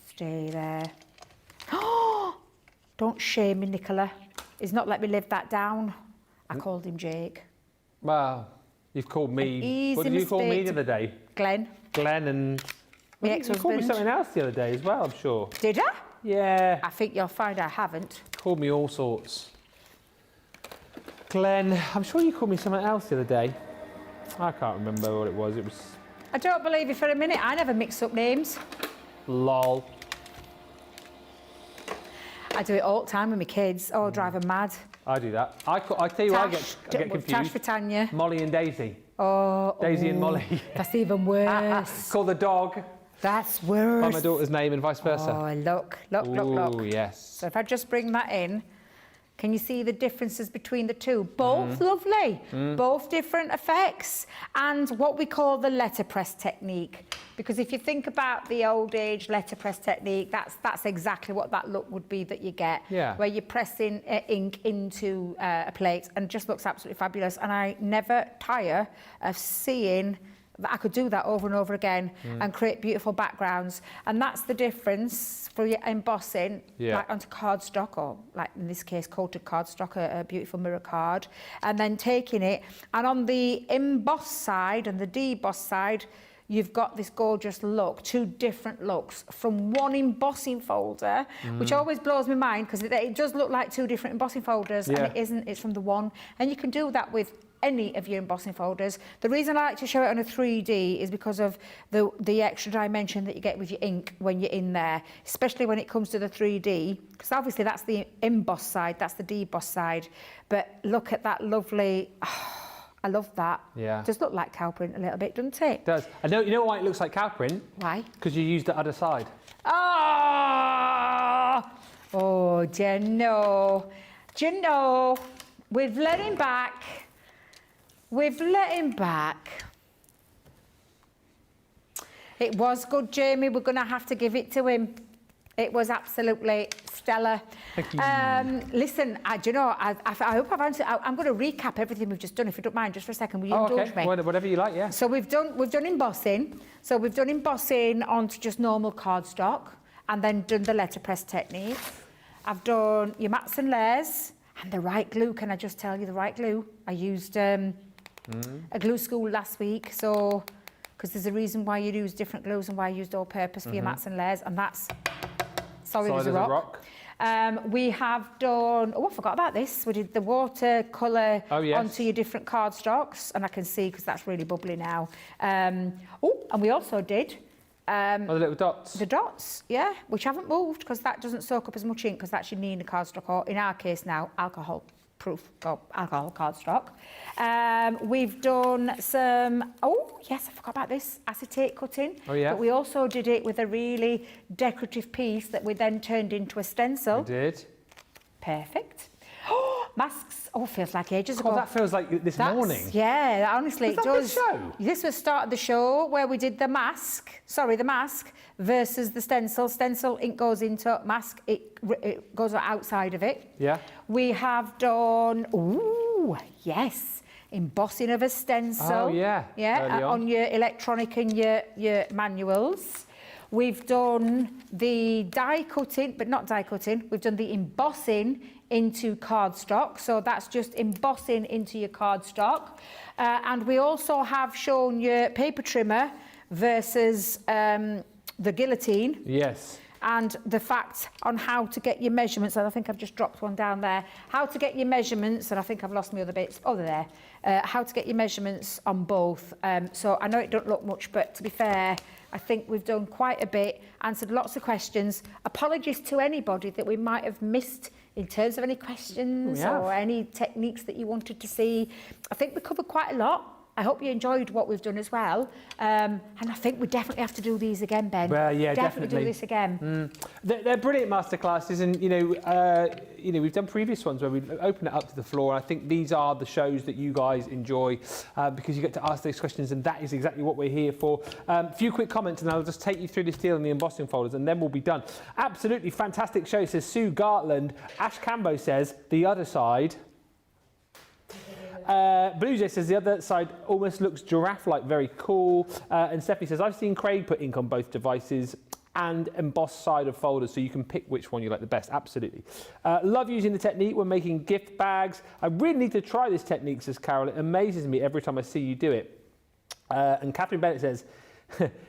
Stay there. Oh, don't shame me, Nicola. He's not let me live that down. I called him Jake. Well, you've called me. What did you call me the other day? Glenn. Glenn and... My You ex-husband. called me something else the other day as well, I'm sure. Did I? Yeah. I think you'll find I haven't. Called me all sorts. Glenn, I'm sure you called me something else the other day. I can't remember what it was. It was... I don't believe you for a minute. I never mix up names. Lol. I do it all the time with my kids. Oh, drive them mad. I do that. I tell you what, I get confused. Tash for Tanya. Molly and Daisy. Oh, Daisy and Molly. That's even worse. Call the dog That's worse. by my daughter's name and vice versa. Oh, look. Oh, yes. So if I just bring that in, can you see the differences between the two? Both lovely, both different effects, and what we call the letterpress technique. Because if you think about the old age letterpress technique, that's exactly what that look would be that you get, where you're pressing ink into a plate, and it just looks absolutely fabulous. And I never tire of seeing that I could do that over and over again and create beautiful backgrounds. And that's the difference for your embossing, like onto cardstock, or like in this case coated cardstock, a beautiful mirror card, and then taking it, and on the emboss side and the deboss side, you've got this gorgeous look, 2 different looks from one embossing folder, which always blows my mind because it does look like 2 different embossing folders, and it isn't, it's from the one. And you can do that with any of your embossing folders. The reason I like to show it on a 3D is because of the extra dimension that you get with your ink when you're in there, especially when it comes to the 3D, because obviously that's the emboss side, that's the deboss side. But look at that lovely, I love that. Yeah. It does look like cow print a little bit, doesn't it? It does. I know, you know why it looks like cow print? Why? Because you used the other side. Oh, do you know? We've let him back. It was good, Jamie. We're going to have to give it to him. It was absolutely stellar. Thank you. Listen, do you know, I hope I've answered. I'm going to recap everything we've just done, if you don't mind, just for a second. Will you indulge me? Whatever you like, yeah. So we've done embossing. So we've done embossing onto just normal cardstock, and then done the letterpress technique. I've done your mats and layers, and the right glue. Can I just tell you the right glue? I used a glue school last week, so because there's a reason why you use different glues and why you used all purpose for your mats and layers, and that's solid as a rock. We have done, I forgot about this. We did the watercolour onto your different cardstocks, and I can see because that's really bubbly now. And we also did the little dots. The dots, yeah, which haven't moved because that doesn't soak up as much ink because that's your Nina cardstock, or in our case now, alcohol-proof alcohol cardstock. We've done some, yes, I forgot about this, acetate cutting. But we also did it with a really decorative piece that we then turned into a stencil. We did. Perfect. Masks. Feels like ages ago. God, that feels like this morning. Yeah, honestly, it does. Was that the show? This was start of the show where we did the mask versus the stencil. Stencil, ink goes into mask, it goes outside of it. Yeah. We have done, embossing of a stencil. Oh, yeah. Yeah, on your electronic and your manuals. We've done the die cutting, but not die cutting. We've done the embossing into cardstock. So that's just embossing into your cardstock. And we also have shown your paper trimmer versus the guillotine. Yes. And the fact on how to get your measurements, and I think I've just dropped one down there, how to get your measurements, and I think I've lost my other bits, they're there, how to get your measurements on both. So I know it don't look much, but to be fair, I think we've done quite a bit, answered lots of questions. Apologies to anybody that we might have missed in terms of any questions or any techniques that you wanted to see. I think we covered quite a lot. I hope you enjoyed what we've done as well. And I think we definitely have to do these again, Ben. Well, yeah, definitely do this again. They're brilliant masterclasses, and we've done previous ones where we've opened it up to the floor. I think these are the shows that you guys enjoy because you get to ask those questions, and that is exactly what we're here for. A few quick comments, and I'll just take you through this deal in the embossing folders, and then we'll be done. Absolutely fantastic show, says Sue Gartland. Ash Cambo says the other side. Blue Jay says the other side almost looks giraffe-like, very cool. And Stephanie says, I've seen Craig put ink on both devices and embossed side of folders, so you can pick which one you like the best. Absolutely. Love using the technique when making gift bags. I really need to try this technique, says Carol. It amazes me every time I see you do it. And Catherine Bennett says,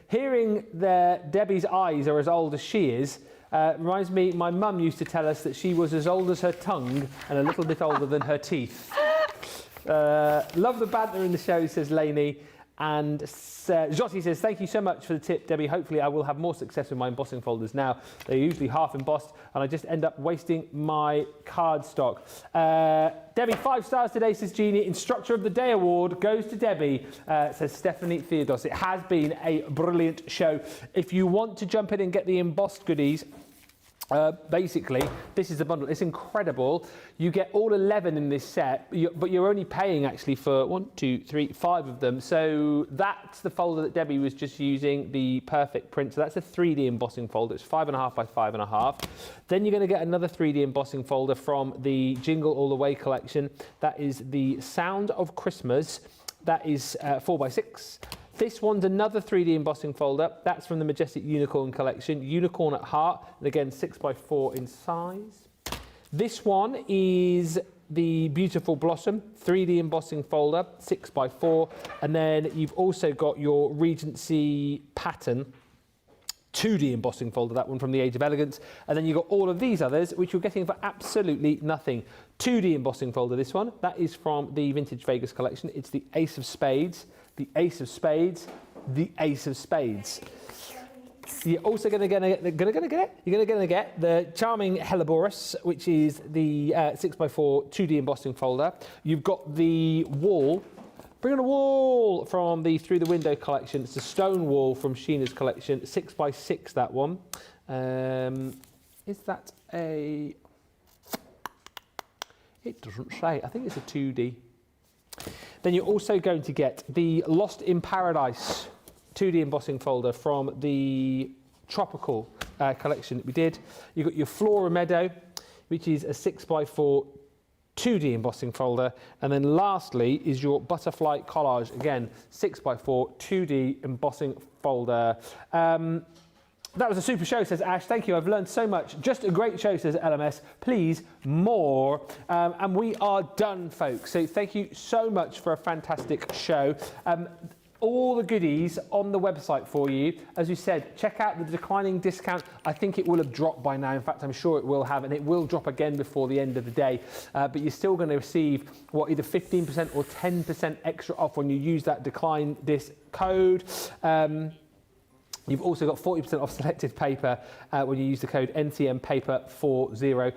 hearing Debbie's eyes are as old as she is, reminds me, my mum used to tell us that she was as old as her tongue and a little bit older than her teeth. Love the banter in the show, says Lainey. And Jossie says, thank you so much for the tip, Debbie. Hopefully I will have more success with my embossing folders now. They're usually half embossed and I just end up wasting my cardstock. Debbie, 5 stars today, says Jeannie. Instructor of the Day award goes to Debbie, says Stephanie Theodos. It has been a brilliant show. If you want to jump in and get the embossed goodies, basically, this is the bundle. It's incredible. You get all 11 in this set, but you're only paying actually for 1, 2, 3, 5 of them. So that's the folder that Debbie was just using, the perfect print. So that's a 3D embossing folder. It's 5.5 by 5.5. Then you're going to get another 3D embossing folder from the Jingle All the Way collection. That is the Sound of Christmas. That is 4 by 6. This one's another 3D embossing folder. That's from the Majestic Unicorn collection. Unicorn at heart, and again 6 by 4 in size. This one is the Beautiful Blossom 3D embossing folder, 6 by 4. And then you've also got your Regency Pattern 2D embossing folder, that one from the Age of Elegance. And then you've got all of these others, which you're getting for absolutely nothing. 2D embossing folder, this one. That is from the Vintage Vegas collection. It's the Ace of Spades. The Ace of Spades, the Ace of Spades. You're also going to get the charming Helleborus, which is the 6 by 4 2D embossing folder. You've got the wall. Bring on a wall from the Through the Window collection. It's the stone wall from Sheena's collection, 6 by 6. That one. Is that a? It doesn't say. I think it's a 2D. Then you're also going to get the Lost in Paradise 2D embossing folder from the Tropical collection that we did. You've got your Flora Meadow, which is a 6 by 4 2D embossing folder. And then lastly is your Butterfly Collage, again, 6 by 4 2D embossing folder. That was a super show, says Ash. Thank you. I've learned so much. Just a great show, says LMS. Please, more. And we are done, folks. So thank you so much for a fantastic show. All the goodies on the website for you. As we said, check out the declining discount. I think it will have dropped by now. In fact, I'm sure it will have, and it will drop again before the end of the day. But you're still going to receive, either 15% or 10% extra off when you use that decline disc code. You've also got 40% off selected paper when you use the code NCMPaper40.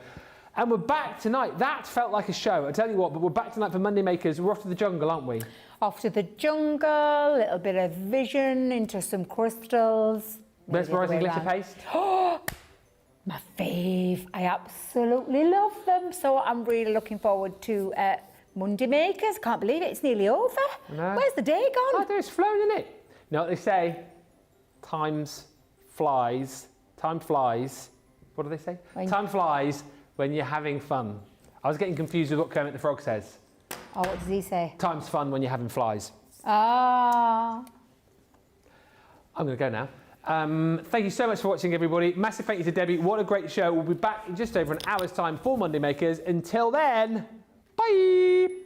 And we're back tonight. That felt like a show. I tell you what, but we're back tonight for Monday Makers. We're off to the jungle, aren't we? Off to the jungle, a little bit of vision into some crystals. Mesmerising glitter paste. Oh, my fave. I absolutely love them. So I'm really looking forward to Monday Makers. Can't believe it. It's nearly over. No. Where's the day gone? Oh, it's flown, isn't it? You know what they say? Time flies. What do they say? Time flies when you're having fun. I was getting confused with what Kermit the Frog says. Oh, what does he say? Time's fun when you're having flies. Ah. I'm going to go now. Thank you so much for watching, everybody. Massive thank you to Debbie. What a great show. We'll be back in just over an hour's time for Monday Makers. Until then, bye.